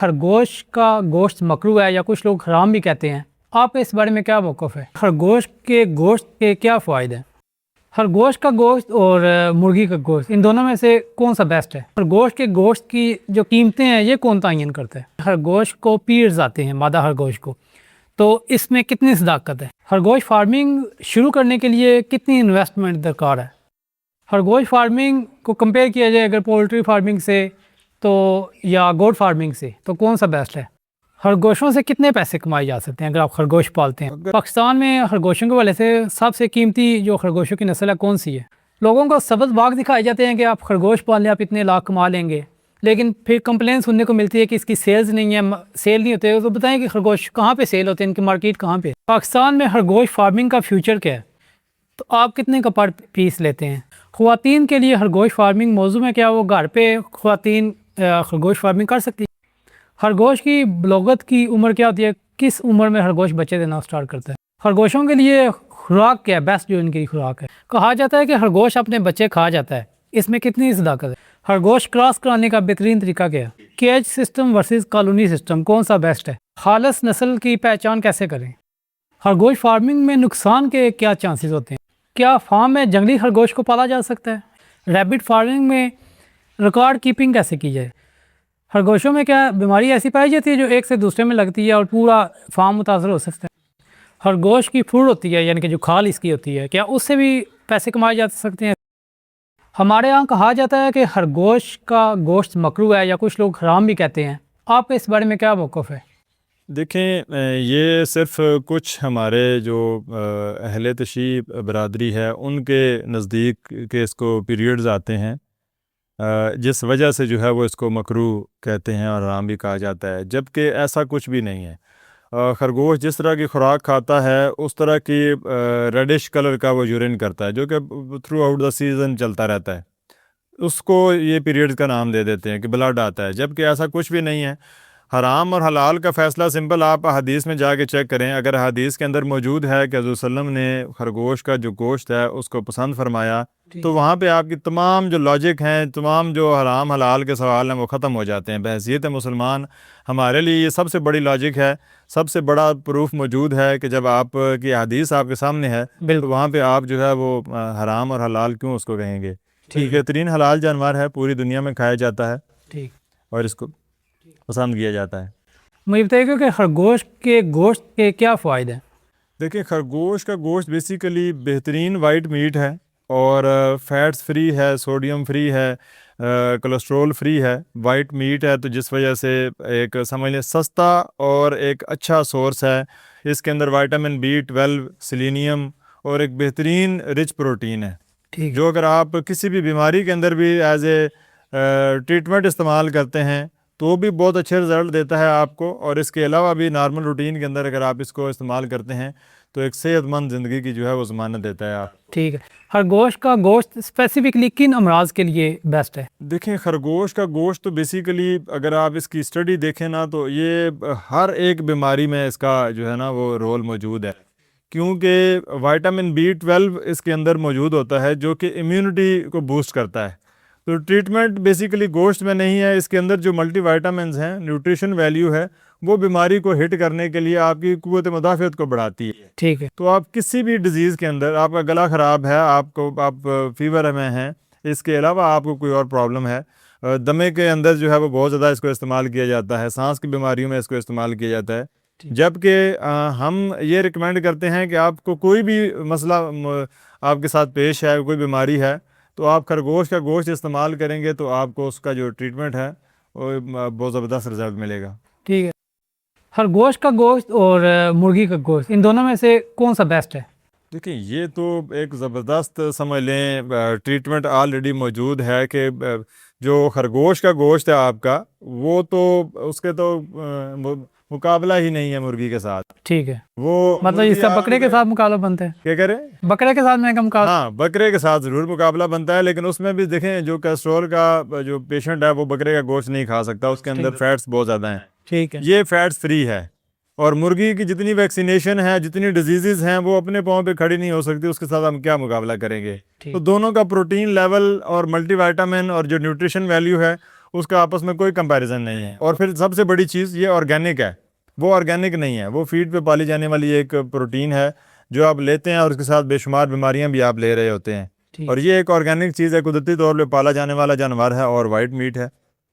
खरगोश का गोश्त मकरू है या कुछ लोग हराम भी कहते हैं, आपका इस बारे में क्या मौक़िफ़ है? खरगोश के गोश्त के क्या फ़ायदे हैं? खरगोश का गोश्त और मुर्गी का गोश्त, इन दोनों में से कौन सा बेस्ट है? खरगोश के गोश्त की जो कीमतें हैं ये कौन तयन करता है? खरगोश को पीर्स आते हैं, मादा खरगोश को, तो इसमें कितनी सदाकत है? खरगोश फार्मिंग शुरू करने के लिए कितनी इन्वेस्टमेंट दरकार है? खरगोश फार्मिंग को कंपेयर किया जाए अगर पोल्ट्री फार्मिंग से तो या गोट फार्मिंग से, तो कौन सा बेस्ट है? खरगोशों से कितने पैसे कमाए जा सकते हैं अगर आप खरगोश पालते हैं? पाकिस्तान में खरगोशों के वाले से सबसे कीमती जो खरगोशों की नस्ल है कौन सी है? लोगों को सबज बाग दिखाए जाते हैं कि आप खरगोश पाल लें, आप इतने लाख कमा लेंगे, लेकिन फिर कंप्लेन सुनने को मिलती है कि इसकी सेल्स नहीं है, सेल नहीं होते। तो बताएं कि खरगोश कहाँ पे सेल होते हैं, इनकी मार्केट कहाँ पे? पाकिस्तान में खरगोश फार्मिंग का फ्यूचर क्या है? तो आप कितने का पर पीस लेते हैं? ख़वातीन के लिए खरगोश फार्मिंग मौजू में क्या वो घर पे ख़वातीन खरगोश फार्मिंग कर सकती है? खरगोश की बलोगत की उम्र क्या होती है? किस उम्र में खरगोश बच्चे देना स्टार्ट करता है? खरगोशों के लिए खुराक क्या है, बेस्ट जो इनकी खुराक है? कहा जाता है कि खरगोश अपने बच्चे खा जाता है, इसमें कितनी सदाकत है? खरगोश क्रॉस कराने का बेहतरीन तरीका क्या है? Cage system versus colony system, कौन सा बेस्ट है? खालस नस्ल की पहचान कैसे करें? खरगोश फार्मिंग में नुकसान के क्या चांसेस होते हैं? क्या फार्म में जंगली खरगोश को पाला जा सकता है? रैबिट फार्मिंग में रिकॉर्ड कीपिंग कैसे की जाए? खरगोशों में क्या बीमारी ऐसी पाई जाती है जो एक से दूसरे में लगती है और पूरा फार्म मुतासर हो सकता है? खरगोश की फूड होती है, यानी कि जो खाल इसकी होती है, क्या उससे भी पैसे कमाए जा सकते हैं? हमारे यहाँ कहा जाता है कि खरगोश का गोश्त मकरू है या कुछ लोग हराम भी कहते हैं, आपका इस बारे में क्या मौक़िफ़ है? देखें, ये सिर्फ़ कुछ हमारे जो अहले तशी बरादरी है उनके नज़दीक के इसको पीरियड्स आते हैं, जिस वजह से जो है वो इसको मकरू कहते हैं और हराम भी कहा जाता है, जबकि ऐसा कुछ भी नहीं है। खरगोश जिस तरह की खुराक खाता है उस तरह की रेडिश कलर का वो यूरिन करता है, जो कि थ्रू आउट द सीज़न चलता रहता है। उसको ये पीरियड्स का नाम दे देते हैं कि ब्लड आता है, जबकि ऐसा कुछ भी नहीं है। हराम और हलाल का फ़ैसला सिंपल आप हदीस में जाके चेक करें। अगर हदीस के अंदर मौजूद है कि हज़रत सल्लम ने खरगोश का जो गोश्त है उसको पसंद फरमाया, तो वहाँ पे आपकी तमाम जो लॉजिक हैं, तमाम जो हराम हलाल के सवाल हैं वो ख़त्म हो जाते हैं। बहैसियत मुसलमान हमारे लिए ये सबसे बड़ी लॉजिक है, सबसे बड़ा प्रूफ मौजूद है कि जब आप की हदीस आपके सामने है तो वहाँ पे आप जो है वो हराम और हलाल क्यों उसको कहेंगे? ठीक है, बेहतरीन हलाल जानवर है, पूरी दुनिया में खाया जाता है, ठीक, और इसको पसंद किया जाता है। मुझे बताइएगा कि खरगोश के गोश्त के क्या फ़ायदे हैं? देखिए, खरगोश का गोश्त बेसिकली बेहतरीन वाइट मीट है और फैट्स फ्री है, सोडियम फ्री है, कोलेस्ट्रॉल फ्री है, वाइट मीट है, तो जिस वजह से एक समझ लें सस्ता और एक अच्छा सोर्स है। इसके अंदर विटामिन B12, सेलेनियम और एक बेहतरीन रिच प्रोटीन है, जो अगर आप किसी भी बीमारी के अंदर भी एज ए ट्रीटमेंट इस्तेमाल करते हैं तो भी बहुत अच्छे रिज़ल्ट देता है आपको। और इसके अलावा भी नॉर्मल रूटीन के अंदर अगर आप इसको इस्तेमाल करते हैं तो एक सेहतमंद ज़िंदगी की जो है वो ज़मानत देता है आप। ठीक है, खरगोश का गोश्त स्पेसिफिकली किन अमराज के लिए बेस्ट है? देखें, खरगोश का गोश्त तो बेसिकली अगर आप इसकी स्टडी देखें ना तो ये हर एक बीमारी में इसका जो है ना वो रोल मौजूद है, क्योंकि विटामिन B12 इसके अंदर मौजूद होता है जो कि इम्यूनिटी को बूस्ट करता है। तो ट्रीटमेंट बेसिकली गोश्त में नहीं है, इसके अंदर जो मल्टी विटामिन्स हैं, न्यूट्रिशन वैल्यू है, वो बीमारी को हिट करने के लिए आपकी कुव्वत मुदाफ़ियत को बढ़ाती है। ठीक है, तो आप किसी भी डिज़ीज़ के अंदर, आपका गला ख़राब है, आप फीवर में हैं, इसके अलावा आपको कोई और प्रॉब्लम है, दमे के अंदर जो है वो बहुत ज़्यादा इसको इस्तेमाल किया जाता है, सांस की बीमारियों में इसको इस्तेमाल किया जाता है। जबकि हम ये रिकमेंड करते हैं कि आपको कोई भी मसला आपके साथ पेश है, कोई बीमारी है, तो आप खरगोश का गोश्त इस्तेमाल करेंगे तो आपको उसका जो ट्रीटमेंट है वो बहुत ज़बरदस्त रिजल्ट मिलेगा। ठीक है, खरगोश का गोश्त और मुर्गी का गोश्त, इन दोनों में से कौन सा बेस्ट है? देखिए, ये तो एक ज़बरदस्त समझ लें ट्रीटमेंट ऑलरेडी मौजूद है कि जो खरगोश का गोश्त है आपका, वो तो उसके तो मुकाबला ही नहीं है मुर्गी के साथ। ठीक है, वो मतलब इसका बकरे के साथ मुकाबला बनता है? क्या करें, बकरे के साथ में का मुकाबला? हाँ, बकरे के साथ ज़रूर मुकाबला बनता है, लेकिन उसमें भी देखें जो कोलेस्ट्रॉल का जो पेशेंट है वो बकरे का गोश्त नहीं खा सकता, उसके अंदर फैट्स बहुत ज़्यादा हैं। ठीक है, ये फैट्स फ्री है। और मुर्गी की जितनी वैक्सीनेशन है, जितनी डिजीज़ हैं, वो अपने पाँव पे खड़ी नहीं हो सकती, उसके साथ हम क्या मुकाबला करेंगे? तो दोनों का प्रोटीन लेवल और मल्टीविटामिन और जो न्यूट्रिशन वैल्यू है उसका आपस में कोई कंपैरिजन नहीं है। और फिर सबसे बड़ी चीज़ ये ऑर्गेनिक है, वो ऑर्गेनिक नहीं है, वो फीड पे पाली जाने वाली एक प्रोटीन है जो आप लेते हैं और उसके साथ बेशुमार बीमारियां भी आप ले रहे होते हैं। ठीक और ये एक ऑर्गेनिक चीज़ है, कुदरती तौर पे पाला जाने वाला जानवर है और वाइट मीट है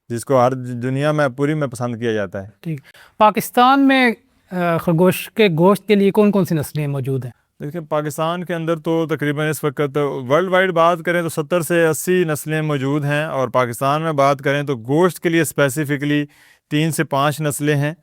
जिसको हर दुनिया में पूरी में पसंद किया जाता है। ठीक। पाकिस्तान में खरगोश के गोश्त के लिए कौन कौन सी नस्लें मौजूद हैं? देखिए पाकिस्तान के अंदर तो तकरीबन इस वक्त वर्ल्ड वाइड बात करें तो 70 से 80 नस्लें मौजूद हैं, और पाकिस्तान में बात करें तो गोश्त के लिए स्पेसिफ़िकली 3 से 5 नस्लें हैं,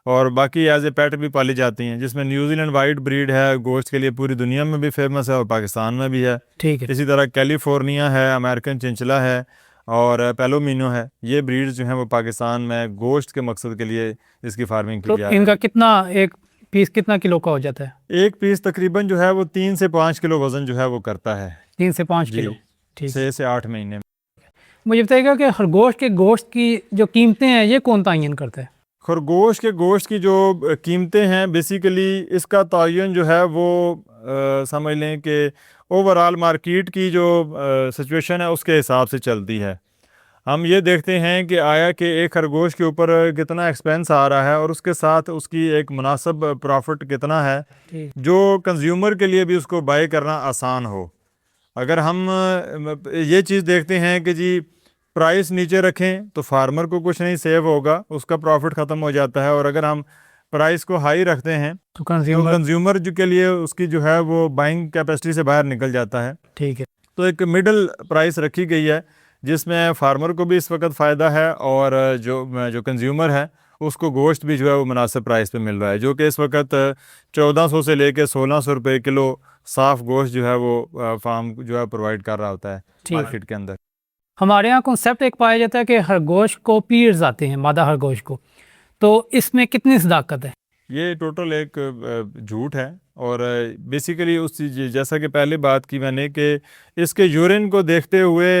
और बाकी एज ए पेट भी पाली जाती हैं, जिसमें न्यूजीलैंड वाइट ब्रीड है, गोश्त के लिए पूरी दुनिया में भी फेमस है और पाकिस्तान में भी है। ठीक है। इसी तरह कैलिफोर्निया है, अमेरिकन चिंचला है और पेलोमिनो है। ये ब्रीड्स जो हैं वो पाकिस्तान में गोश्त के मकसद के लिए इसकी फार्मिंग की तो जाती है। इनका कितना, एक पीस कितना किलो का हो जाता है? एक पीस तकरीबन जो है वो 3 से 5 किलो वज़न जो है वो करता है। 3 से 5 जी। किलो। ठीक। 6 से 8 महीने। मुझे बताइएगा कि खरगोश के गोश्त की जो कीमतें हैं ये कौन तयन करता है? खरगोश के गोश्त की जो कीमतें हैं बेसिकली इसका तयन जो है वो समझ लें कि ओवरऑल मार्केट की जो सिचुएशन है उसके हिसाब से चलती है। हम ये देखते हैं कि आया कि एक खरगोश के ऊपर कितना एक्सपेंस आ रहा है और उसके साथ उसकी एक मुनासिब प्रॉफिट कितना है, ठीक। जो कंज्यूमर के लिए भी उसको बाय करना आसान हो। अगर हम ये चीज़ देखते हैं कि जी प्राइस नीचे रखें तो फार्मर को कुछ नहीं सेव होगा, उसका प्रॉफिट ख़त्म हो जाता है, और अगर हम प्राइस को हाई रखते हैं तो तो कंज्यूमर जो के लिए उसकी जो है वो बाइंग कैपेसिटी से बाहर निकल जाता है। ठीक है। तो एक मिडल प्राइस रखी गई है जिसमें फार्मर को भी इस वक्त फ़ायदा है और जो कंज्यूमर है उसको गोश्त भी जो है वो मुनासिब प्राइस पे मिल रहा है, जो कि इस वक्त 1400 से लेके 1600 रुपये किलो साफ़ गोश्त जो है वो फार्म जो है प्रोवाइड कर रहा होता है मार्केट के अंदर। हमारे यहाँ कॉन्सेप्ट एक पाया जाता है कि खरगोश को पीर्स आते हैं, मादा खरगोश को, तो इसमें कितनी सदाकत है? ये टोटल एक झूठ है, और बेसिकली उस चीज़ जैसा कि पहले बात की मैंने कि इसके यूरिन को देखते हुए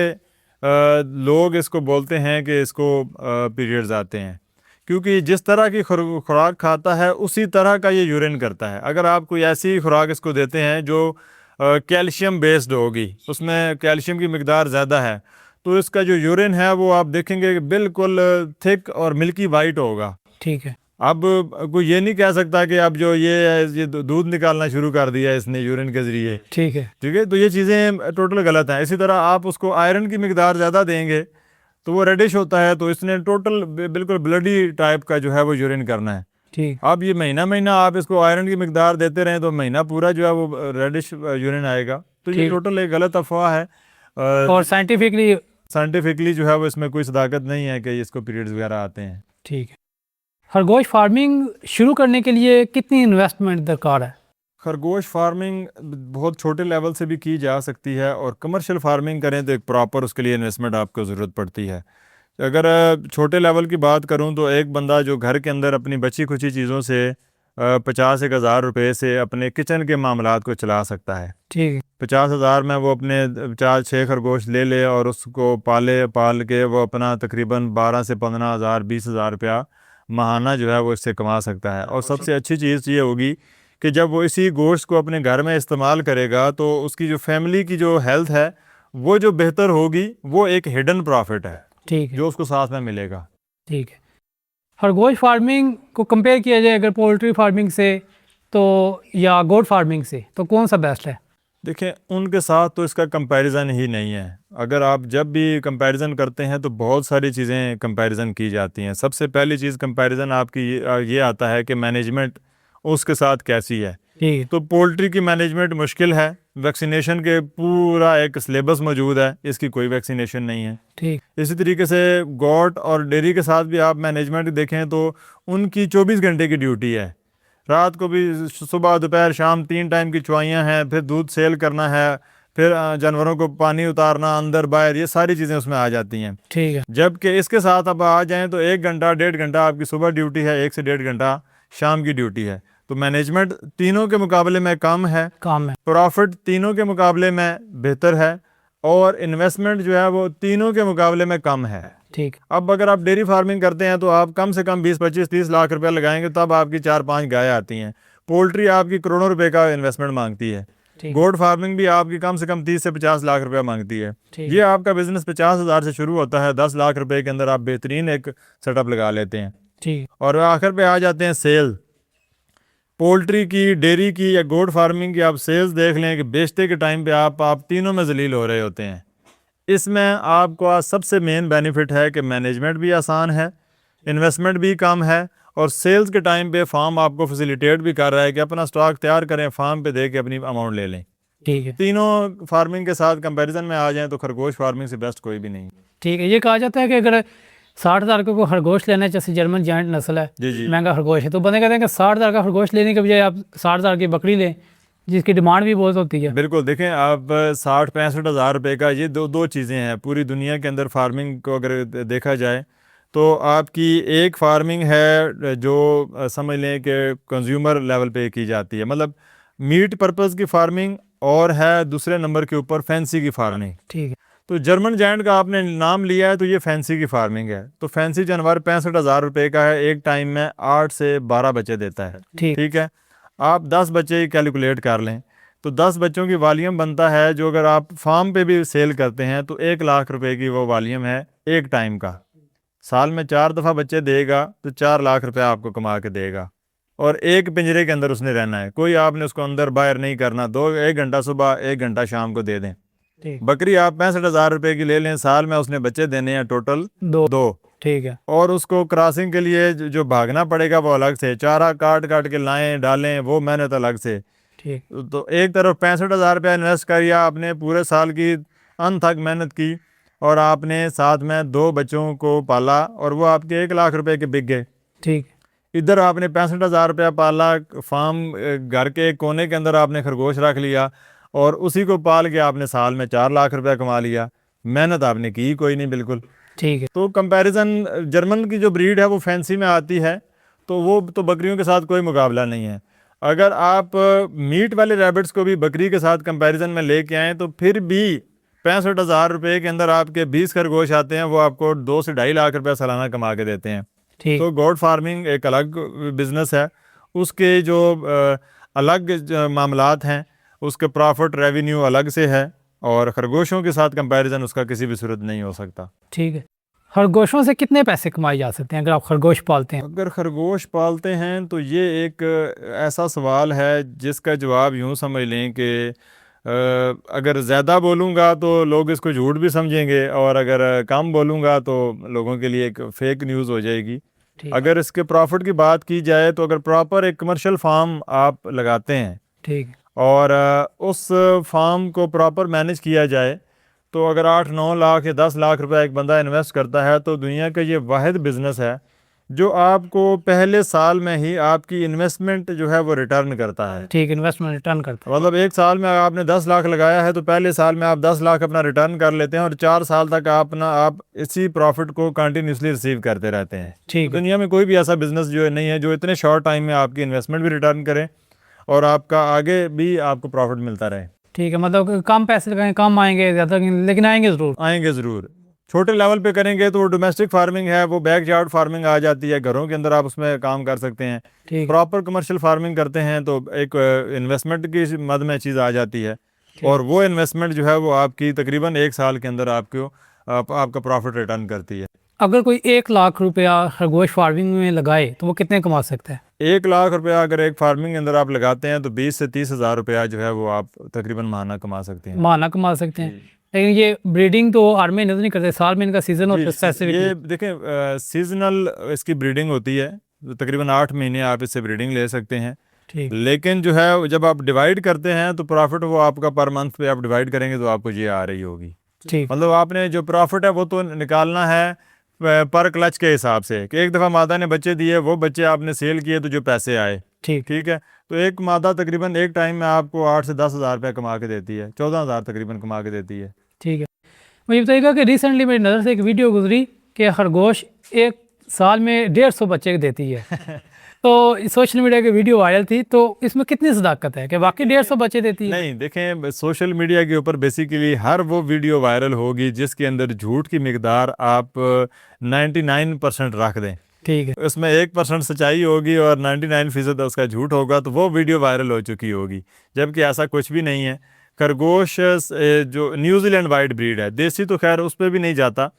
लोग इसको बोलते हैं कि इसको पीरियड्स आते हैं, क्योंकि जिस तरह की खुराक खाता है उसी तरह का ये यूरिन करता है। अगर आप कोई ऐसी खुराक इसको देते हैं जो कैल्शियम बेस्ड होगी, उसमें कैल्शियम की मिकदार ज़्यादा है, तो इसका जो यूरिन है वो आप देखेंगे कि बिल्कुल थिक और मिल्की वाइट होगा। ठीक है। अब कोई ये नहीं कह सकता कि अब जो ये दूध निकालना शुरू कर दिया इसने यूरिन के ज़रिए। ठीक है। ठीक है, तो ये चीज़ें टोटल गलत हैं। इसी तरह आप उसको आयरन की मिकदार ज़्यादा देंगे तो वो रेडिश होता है, तो इसने टोटल बिल्कुल ब्लडी टाइप का जो है वो यूरिन करना है। ठीक। अब ये महीना महीना आप इसको आयरन की मिकदार देते रहें तो महीना पूरा जो है वो रेडिश यूरिन आएगा। तो ये टोटल एक गलत अफवाह है, और साइंटिफिकली जो है वो इसमें कोई सदाकत नहीं है कि इसको पीरियड्स वगैरह आते हैं। ठीक है। खरगोश फार्मिंग शुरू करने के लिए कितनी इन्वेस्टमेंट दरकार है? खरगोश फार्मिंग बहुत छोटे लेवल से भी की जा सकती है, और कमर्शियल फार्मिंग करें तो एक प्रॉपर उसके लिए इन्वेस्टमेंट आपको ज़रूरत पड़ती है। अगर छोटे लेवल की बात करूं तो एक बंदा जो घर के अंदर अपनी बची खुची चीज़ों से 50-1 हज़ार रुपये से अपने किचन के मामलात को चला सकता है। ठीक है। 50,000 में वो अपने 4-6 खरगोश ले ले और उसको पाल के वो अपना तकरीबन 12 से 15 हज़ार 20 हज़ार रुपया माहाना जो है वो इससे कमा सकता है। और सबसे अच्छी चीज़ ये होगी कि जब वो इसी गोश्त को अपने घर में इस्तेमाल करेगा तो उसकी जो फैमिली की जो हेल्थ है वो जो बेहतर होगी, वो एक हिडन प्रॉफिट है। ठीक है। जो उसको साथ में मिलेगा। ठीक है। खरगोश फार्मिंग को कंपेयर किया जाए अगर पोल्ट्री फार्मिंग से तो या गोट फार्मिंग से, तो कौन सा बेस्ट है? देखें उनके साथ तो इसका कंपैरिजन ही नहीं है। अगर आप जब भी कंपैरिजन करते हैं तो बहुत सारी चीज़ें कंपैरिजन की जाती हैं। सबसे पहली चीज़ कंपैरिजन आपकी ये आता है कि मैनेजमेंट उसके साथ कैसी है। ठीक है। तो पोल्ट्री की मैनेजमेंट मुश्किल है, वैक्सीनेशन के पूरा एक सिलेबस मौजूद है, इसकी कोई वैक्सीनेशन नहीं है। ठीक। इसी तरीके से गोट और डेयरी के साथ भी आप मैनेजमेंट देखें तो उनकी 24 घंटे की ड्यूटी है। रात को भी सुबह दोपहर शाम 3 टाइम की चुवाइयाँ हैं, फिर दूध सेल करना है, फिर जानवरों को पानी उतारना अंदर बाहर, ये सारी चीज़ें उसमें आ जाती हैं। ठीक है। जबकि इसके साथ अब आ जाएँ तो 1 घंटा 1.5 घंटा आपकी सुबह ड्यूटी है, 1 से 1.5 घंटा शाम की ड्यूटी है। तो मैनेजमेंट तीनों के मुकाबले में कम है, प्रॉफिट तीनों के मुकाबले में बेहतर है, और इन्वेस्टमेंट जो है वो तीनों के मुकाबले में कम है। ठीक। अब अगर आप डेयरी फार्मिंग करते हैं तो आप कम से कम 20-25-30 लाख रुपए लगाएंगे तब आपकी 4-5 गायें आती हैं। पोल्ट्री आपकी करोड़ों रुपए का इन्वेस्टमेंट मांगती है। ठीक। गोट फार्मिंग भी आपकी कम से कम 30 से 50 लाख रुपया मांगती है। ठीक। ये आपका बिजनेस 50,000 से शुरू होता है, 10 लाख रुपए के अंदर आप बेहतरीन एक सेटअप लगा लेते हैं। ठीक। और आखिर पे आ जाते हैं सेल। पोल्ट्री की, डेयरी की या गोट फार्मिंग की आप सेल्स देख लें कि बेचते के टाइम पे आप तीनों में जलील हो रहे होते हैं। इसमें आपको सबसे मेन बेनिफिट है कि मैनेजमेंट भी आसान है, इन्वेस्टमेंट भी कम है, और सेल्स के टाइम पे फार्म आपको फैसिलिटेट भी कर रहा है कि अपना स्टॉक तैयार करें, फार्म पे दे के अपनी अमाउंट ले लें। ठीक है। तीनों फार्मिंग के साथ कंपैरिजन में आ जाएं तो खरगोश फार्मिंग से बेस्ट कोई भी नहीं। ठीक है। ये कहा जाता है कि अगर 60,000 को खरगोश लेना है, जैसे जर्मन जायंट नस्ल है, जी जी, महंगा खरगोश है, तो बंदे कहते हैं कि 60,000 का खरगोश लेने के बजाय आप 60,000 की बकरी लें, जिसकी डिमांड भी बहुत होती है। बिल्कुल। देखें आप 60-65 हज़ार रुपये का ये दो चीज़ें हैं पूरी दुनिया के अंदर। फार्मिंग को अगर देखा जाए तो आपकी एक फार्मिंग है जो समझ लें कि कंज्यूमर लेवल पे की जाती है, मतलब मीट पर्पस की फार्मिंग, और है दूसरे नंबर के ऊपर फैंसी की फार्मिंग। ठीक है। तो जर्मन जायंट का आपने नाम लिया है तो ये फैंसी की फार्मिंग है। तो फैंसी जानवर 65,000 रुपये का है, एक टाइम में 8 से 12 बच्चे देता है। ठीक है। आप 10 बच्चे कैलकुलेट कर लें तो 10 बच्चों की वॉल्यूम बनता है, जो अगर आप फार्म पे भी सेल करते हैं तो 1 लाख रुपए की वो वॉल्यूम है एक टाइम का। साल में 4 दफ़ा बच्चे देगा तो 4 लाख रुपए आपको कमा के देगा, और एक पिंजरे के अंदर उसने रहना है, कोई आपने उसको अंदर बाहर नहीं करना। 1 घंटा सुबह 1 घंटा शाम को दे दें। बकरी आप 65,000 रुपए की ले लें, साल में उसने बच्चे देने हैं टोटल दो। ठीक है। और उसको क्रॉसिंग के लिए जो भागना पड़ेगा वो अलग से, चारा काट काट के लाएं डालें, वो मेहनत अलग से। ठीक। तो एक तरफ 65,000 रुपया इन्वेस्ट करिए आपने, पूरे साल की अनथक मेहनत की, और आपने साथ में 2 बच्चों को पाला, और वो आपके 1 लाख रुपए के बिक गए। ठीक। इधर आपने 65,000 रुपया पाला, फार्म घर के कोने के अंदर आपने खरगोश रख लिया, और उसी को पाल के आपने साल में 4 लाख रुपया कमा लिया। मेहनत आपने की कोई नहीं, बिल्कुल। ठीक है। तो कंपैरिजन जर्मन की जो ब्रीड है वो फैंसी में आती है, तो वो तो बकरियों के साथ कोई मुकाबला नहीं है। अगर आप मीट वाले रैबिट्स को भी बकरी के साथ कंपैरिजन में लेके आएँ तो फिर भी 65,000 रुपये के अंदर आपके 20 खरगोश आते हैं, वो आपको 2 से 2.5 लाख रुपया सालाना कमा के देते हैं। तो गोट फार्मिंग एक अलग बिजनेस है, उसके जो अलग मामलात हैं, उसके प्रॉफिट रेवेन्यू अलग से है, और खरगोशों के साथ कंपैरिजन उसका किसी भी सूरत नहीं हो सकता। ठीक है। खरगोशों से कितने पैसे कमाए जा सकते हैं अगर आप खरगोश पालते हैं? अगर खरगोश पालते हैं तो ये एक ऐसा सवाल है जिसका जवाब यूँ समझ लें कि अगर ज़्यादा बोलूँगा तो लोग इसको झूठ भी समझेंगे, और अगर कम बोलूँगा तो लोगों के लिए एक फेक न्यूज़ हो जाएगी। अगर इसके प्रॉफिट की बात की जाए तो अगर प्रॉपर एक कमर्शियल फार्म आप लगाते हैं, ठीक, और उस फार्म को प्रॉपर मैनेज किया जाए, तो अगर 8-9 लाख या 10 लाख रुपए एक बंदा इन्वेस्ट करता है तो दुनिया का ये वाहिद बिजनेस है जो आपको पहले साल में ही आपकी इन्वेस्टमेंट जो है वो रिटर्न करता है। ठीक, इन्वेस्टमेंट रिटर्न करता है। मतलब एक साल में आपने 10 लाख लगाया है तो पहले साल में आप 10 लाख अपना रिटर्न कर लेते हैं, और 4 साल तक आप इसी प्रॉफिट को कंटिन्यूसली रिसीव करते रहते हैं। ठीक, दुनिया में कोई भी ऐसा बिजनेस जो नहीं है जो इतने शॉर्ट टाइम में आपकी इन्वेस्टमेंट भी रिटर्न करे और आपका आगे भी आपको प्रॉफिट मिलता रहे। ठीक है, मतलब कम पैसे लगाएं, कम आएंगे ज़्यादा, लेकिन आएंगे ज़रूर। आएंगे ज़रूर। छोटे लेवल पे करेंगे तो वो डोमेस्टिक फार्मिंग है, वो बैकयार्ड फार्मिंग आ जाती है, घरों के अंदर आप उसमें काम कर सकते हैं। प्रॉपर कमर्शियल फार्मिंग करते हैं तो एक इन्वेस्टमेंट की मद में चीज़ आ जाती है, और वो इन्वेस्टमेंट जो है वो आपकी तकरीबन 1 साल के अंदर आपका प्रॉफिट रिटर्न करती है। अगर कोई 1 लाख रुपया खरगोश फार्मिंग में लगाए तो वो कितने कमा सकता है? 1 लाख रुपया अगर एक फार्मिंग के अंदर आप लगाते हैं तो 20 से 30 हज़ार रुपया जो है वो आप तकरीबन माहाना कमा सकते हैं। माहाना कमा सकते हैं। लेकिन ये ब्रीडिंग तो हर महीने तो नहीं करते, साल में इनका सीजन होता है। ये देखें सीजनल इसकी ब्रीडिंग होती है, तो तकरीबन 8 महीने आप इससे ब्रीडिंग ले सकते हैं। ठीक, लेकिन जो है जब आप डिवाइड करते हैं तो प्रॉफिट वो आपका पर मंथ पे आप डिवाइड करेंगे तो आपको ये आ रही होगी। ठीक, मतलब आपने जो प्रॉफिट है वो तो निकालना है पर क्लच के हिसाब से कि एक दफ़ा मादा ने बच्चे दिए, वो बच्चे आपने सेल किए तो जो पैसे आए। ठीक है, तो एक मादा तकरीबन एक टाइम में आपको 8 से 10 हज़ार रुपये कमा के देती है, 14 हज़ार तकरीबन कमा के देती है। ठीक है। मुझे बताइएगा कि रिसेंटली मेरी नज़र से एक वीडियो गुजरी कि खरगोश एक साल में 150 बच्चे देती है तो सोशल मीडिया की वीडियो वायरल थी, तो इसमें कितनी सदाकत है कि वाकई 150 बच्चे देती है? नहीं, देखें सोशल मीडिया के ऊपर बेसिकली हर वो वीडियो वायरल होगी जिसके अंदर झूठ की मिकदार आप 99% रख दें। ठीक है। उसमें 1% सच्चाई होगी और 99% उसका झूठ होगा, तो वो वीडियो वायरल हो चुकी होगी, जबकि ऐसा कुछ भी नहीं है। खरगोश जो न्यूजीलैंड वाइट ब्रीड है, देसी तो खैर उस पर भी नहीं जाता,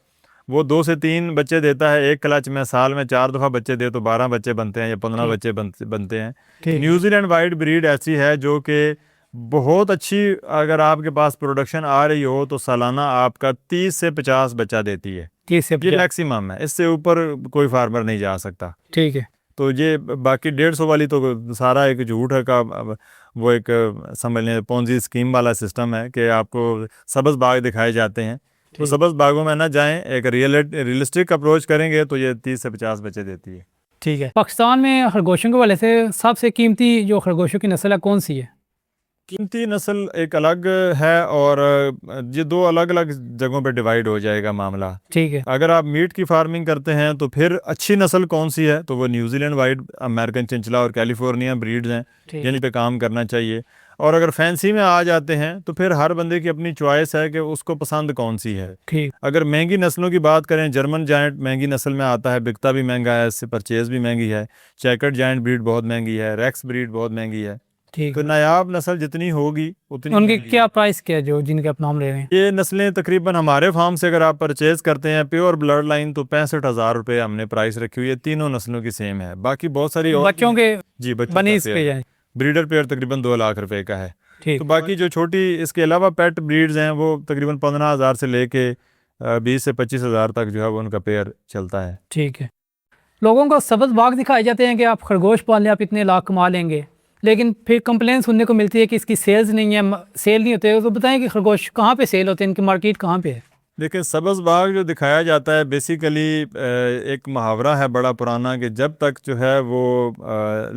वो 2 से 3 बच्चे देता है एक क्लच में, साल में 4 दफ़ा बच्चे दे तो 12 बच्चे बनते हैं या 15 बच्चे बनते हैं। ठीक। न्यूजीलैंड वाइट ब्रीड ऐसी है जो कि बहुत अच्छी, अगर आपके पास प्रोडक्शन आ रही हो तो सालाना आपका 30 से 50 बच्चा देती है। 30 से ये 50। मैक्सिमम है, इससे ऊपर कोई फार्मर नहीं जा सकता। ठीक है। तो ये बाकी 150 वाली तो सारा एक झूठ है का, वो एक समझ लें पोंजी स्कीम वाला सिस्टम है कि आपको सब्ज़ बाग दिखाए जाते हैं, तो सब्ज़ बागों में ना जाएं, एक रियलिस्टिक अप्रोच करेंगे तो ये 30 से 50 बच्चे देती है। ठीक है। पाकिस्तान में खरगोशों के वाले से सबसे कीमती जो खरगोशों की नस्ल है कौन सी है? कीमती नस्ल एक अलग है और ये 2 अलग अलग जगहों पे डिवाइड हो जाएगा मामला। ठीक है। अगर आप मीट की फार्मिंग करते हैं तो फिर अच्छी नस्ल कौन सी है, तो वो न्यूजीलैंड वाइट, अमेरिकन चिंचला और कैलिफोर्निया ब्रीड्स हैं जिन पे काम करना चाहिए। और अगर फैंसी में आ जाते हैं तो फिर हर बंदे की अपनी चॉइस है कि उसको पसंद कौन सी है। ठीक। अगर महंगी नस्लों की बात करें, जर्मन जायंट महंगी नस्ल में आता है, बिकता भी महंगा है, इससे परचेज भी महंगी है। चेकर्ड जायंट ब्रीड बहुत महंगी है, रेक्स ब्रीड बहुत महंगी है। ठीक। तो नायाब नस्ल जितनी होगी उतनी उनकी महंगी क्या प्राइस क्या है जो जिनके आप नाम ले रहे हैं? ये नस्लें तकरीबन हमारे फार्म से अगर आप परचेज करते हैं प्योर ब्लड लाइन तो 65,000 रुपये हमने प्राइस रखी हुई है, तीनों नस्लों की सेम है। बाकी बहुत सारी और बच्चों के जी बच्चों बनीस का पे पेयर, जाए। ब्रीडर पेयर तकरीबन 2 लाख रुपए का है। ठीक। तो बाकी जो छोटी इसके अलावा पेट ब्रीड्स हैं वो तकरीबन 15,000 से लेके 20 से 25,000 तक जो है वो उनका पेयर चलता है। ठीक है। लोगों को सब्ज़ बाग दिखाए जाते हैं कि आप खरगोश पाल लें, आप इतने लाख कमा लेंगे, लेकिन फिर कंप्लेन सुनने को मिलती है कि इसकी सेल्स नहीं है, सेल नहीं होते। तो बताएं कि खरगोश कहाँ पे सेल होते हैं, इनकी मार्केट कहाँ पे है? देखिए, सब्ज़ बाग जो दिखाया जाता है बेसिकली एक मुहावरा है बड़ा पुराना कि जब तक जो है वो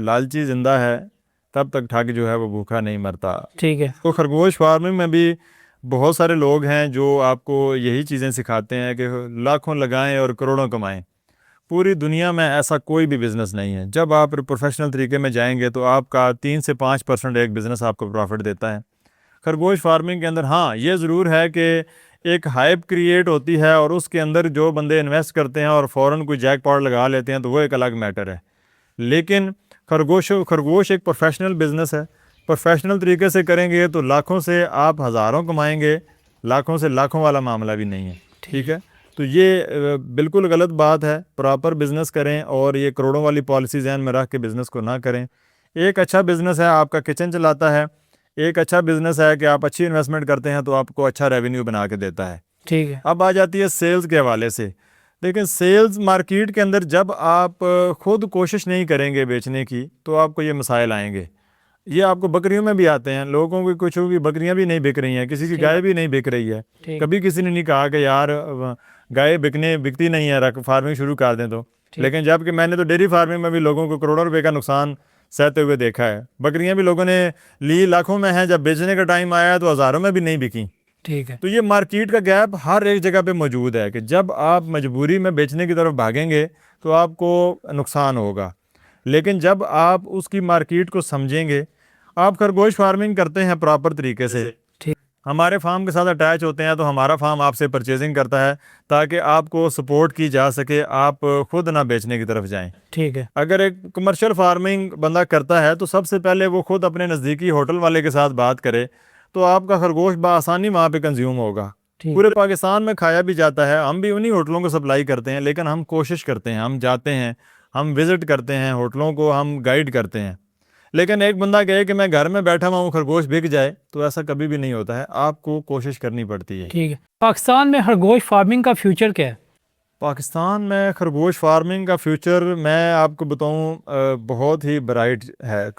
लालची ज़िंदा है तब तक ठग जो है वो भूखा नहीं मरता। ठीक है। तो खरगोश फार्मिंग में भी बहुत सारे लोग हैं जो आपको यही चीज़ें सिखाते हैं कि लाखों लगाएं और करोड़ों कमाएं। पूरी दुनिया में ऐसा कोई भी बिज़नेस नहीं है। जब आप प्रोफेशनल तरीके में जाएंगे तो आपका 3 से 5% एक बिज़नेस आपको प्रॉफिट देता है। खरगोश फार्मिंग के अंदर हाँ ये ज़रूर है कि एक हाइप क्रिएट होती है और उसके अंदर जो बंदे इन्वेस्ट करते हैं और फ़ौरन कोई जैकपॉट लगा लेते हैं तो वो एक अलग मैटर है। लेकिन खरगोश एक प्रोफेशनल बिज़नेस है। प्रोफेशनल तरीके से करेंगे तो लाखों से आप हज़ारों कमाएंगे, लाखों से लाखों वाला मामला भी नहीं है। ठीक है, तो ये बिल्कुल गलत बात है। प्रॉपर बिज़नेस करें और ये करोड़ों वाली पॉलिसी ज़हन में रख के बिज़नेस को ना करें। एक अच्छा बिज़नेस है आपका किचन चलाता है, एक अच्छा बिज़नेस है कि आप अच्छी इन्वेस्टमेंट करते हैं तो आपको अच्छा रेवेन्यू बना के देता है। ठीक है। अब आ जाती है सेल्स के हवाले से। लेकिन सेल्स मार्केट के अंदर जब आप खुद कोशिश नहीं करेंगे बेचने की तो आपको ये मसाइल आएंगे। ये आपको बकरियों में भी आते हैं, लोगों की कुछ की बकरियां भी नहीं बिक रही हैं, किसी की गाय भी नहीं बिक रही है। कभी किसी ने नहीं कहा कि यार गाय बिकती नहीं है, रख फार्मिंग शुरू कर दें तो। लेकिन जबकि मैंने तो डेयरी फार्मिंग में भी लोगों को करोड़ों रुपए का नुकसान सहते हुए देखा है। बकरियां भी लोगों ने ली लाखों में हैं, जब बेचने का टाइम आया तो हज़ारों में भी नहीं बिकी। ठीक है। तो ये मार्केट का गैप हर एक जगह पे मौजूद है कि जब आप मजबूरी में बेचने की तरफ भागेंगे तो आपको नुकसान होगा। लेकिन जब आप उसकी मार्केट को समझेंगे, आप खरगोश फार्मिंग करते हैं प्रॉपर तरीके से, हमारे फार्म के साथ अटैच होते हैं तो हमारा फार्म आपसे परचेजिंग करता है ताकि आपको सपोर्ट की जा सके, आप खुद ना बेचने की तरफ जाएं। ठीक है। अगर एक कमर्शियल फार्मिंग बंदा करता है तो सबसे पहले वो खुद अपने नज़दीकी होटल वाले के साथ बात करे तो आपका खरगोश बआसानी वहाँ पे कंज्यूम होगा। पूरे पाकिस्तान में खाया भी जाता है, हम भी उन्हीं होटलों को सप्लाई करते हैं। लेकिन हम कोशिश करते हैं, हम जाते हैं, हम विज़िट करते हैं होटलों को, हम गाइड करते हैं। लेकिन एक बंदा कहे कि मैं घर में बैठा हुआ हूँ खरगोश बिक जाए, तो ऐसा कभी भी नहीं होता है, आपको कोशिश करनी पड़ती है। ठीक है। पाकिस्तान में खरगोश फार्मिंग का फ्यूचर क्या है? पाकिस्तान में खरगोश फार्मिंग का फ्यूचर मैं आपको बताऊं बहुत ही ब्राइट है।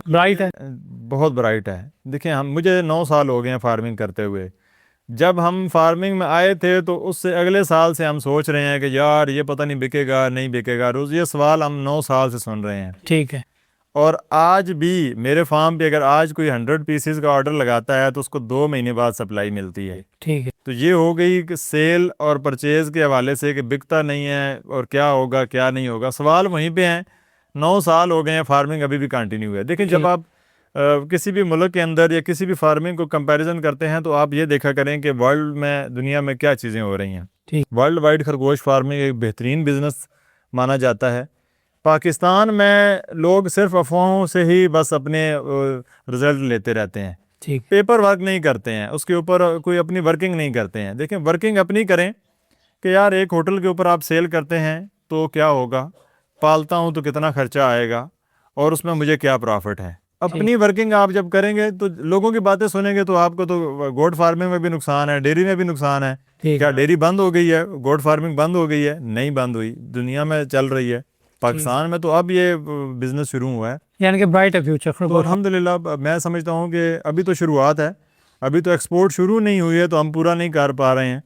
बहुत ब्राइट है। देखिए, मुझे 9 साल हो गए हैं फार्मिंग करते हुए। जब हम फार्मिंग में आए थे तो उससे अगले साल से हम सोच रहे हैं कि यार ये पता नहीं बिकेगा नहीं बिकेगा, रोज़ ये सवाल हम 9 साल से सुन रहे हैं। ठीक है। और आज भी मेरे फार्म पे अगर आज कोई 100 पीसेस का ऑर्डर लगाता है तो उसको 2 महीने बाद सप्लाई मिलती है। ठीक है। तो ये हो गई कि सेल और परचेज के हवाले से कि बिकता नहीं है और क्या होगा क्या नहीं होगा, सवाल वहीं पे हैं। 9 साल हो गए हैं, फार्मिंग अभी भी कंटिन्यू है। देखिए, जब आप किसी भी मुल्क के अंदर या किसी भी फार्मिंग को कंपैरिजन करते हैं तो आप ये देखा करें कि वर्ल्ड में, दुनिया में क्या चीज़ें हो रही हैं। वर्ल्ड वाइड खरगोश फार्मिंग एक बेहतरीन बिजनेस माना जाता है। पाकिस्तान में लोग सिर्फ अफवाहों से ही बस अपने रिजल्ट लेते रहते हैं, ठीक, पेपर वर्क नहीं करते हैं, उसके ऊपर कोई अपनी वर्किंग नहीं करते हैं। देखें, वर्किंग अपनी करें कि यार एक होटल के ऊपर आप सेल करते हैं तो क्या होगा, पालता हूँ तो कितना खर्चा आएगा और उसमें मुझे क्या प्रॉफिट है। अपनी वर्किंग आप जब करेंगे तो लोगों की बातें सुनेंगे तो आपको तो गोट फार्मिंग में भी नुकसान है, डेयरी में भी नुकसान है। क्या डेयरी बंद हो गई है, गोट फार्मिंग बंद हो गई है? नहीं बंद हुई, दुनिया में चल रही है। पाकिस्तान में तो अब ये बिजनेस शुरू हुआ है, यानी कि ब्राइट है फ्यूचर। तो अल्हम्दुलिल्लाह मैं समझता हूँ कि अभी तो शुरुआत है, अभी तो एक्सपोर्ट शुरू नहीं हुई है तो हम पूरा नहीं कर पा रहे हैं।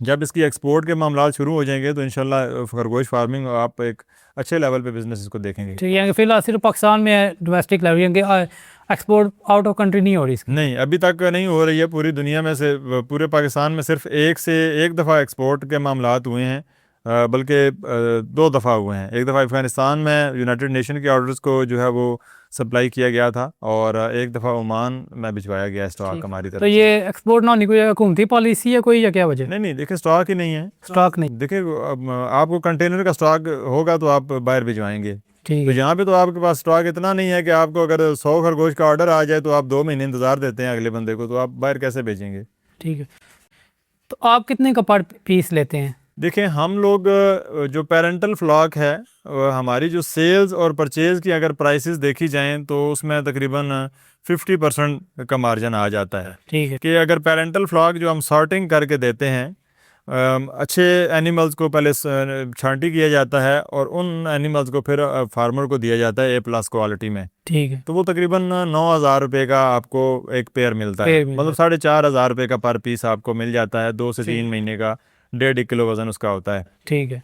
जब इसकी एक्सपोर्ट के मामला शुरू हो जाएंगे तो इंशाल्लाह खरगोश फार्मिंग आप एक अच्छे लेवल पे बिजनेस इसको देखेंगे। ठीक है, फिलहाल सिर्फ पाकिस्तान में है डोमेस्टिक लेवल, यानी एक्सपोर्ट आउट ऑफ कंट्री नहीं हो रही इसकी? नहीं, अभी तक नहीं हो रही है। पूरी दुनिया में से, पूरे पाकिस्तान में सिर्फ एक दफ़ा एक्सपोर्ट के मामलात हुए हैं, बल्कि 2 दफ़ा हुए हैं। एक दफ़ा अफ़गानिस्तान में यूनाइटेड नेशन के ऑर्डर्स को जो है वो सप्लाई किया गया था और एक दफ़ा ओमान में भिजवाया गया स्टॉक हमारी तरफ। तो ये एक्सपोर्ट ना होने की हुकूमती पॉलिसी है कोई, या क्या वजह? नहीं, देखिए स्टॉक ही नहीं है। स्टॉक नहीं, देखिए आपको कंटेनर का स्टॉक होगा तो आप बाहर भिजवाएंगे। ठीक तो है। यहाँ पे तो आपके पास स्टॉक इतना नहीं है कि आपको अगर 100 खरगोश का ऑर्डर आ जाए तो आप 2 महीने इंतज़ार देते हैं अगले बंदे को, तो आप बाहर कैसे भेजेंगे? ठीक है, तो आप कितने का पर पीस लेते हैं? देखें, हम लोग जो पेरेंटल फ्लॉक है, हमारी जो सेल्स और परचेज़ की अगर प्राइसेस देखी जाएं तो उसमें तकरीबन 50% का मार्जिन आ जाता है। ठीक है, कि अगर पेरेंटल फ्लॉक जो हम सॉर्टिंग करके देते हैं, अच्छे एनिमल्स को पहले छांटी किया जाता है और उन एनिमल्स को फिर फार्मर को दिया जाता है A+ क्वालिटी में। ठीक है, तो वो तकरीबन 9,000 रुपये का आपको एक पेयर मिलता है, मतलब 4,500 रुपये का पर पीस आपको मिल जाता है। 2 से 3 महीने का 1.5 किलो वज़न उसका होता है। ठीक है,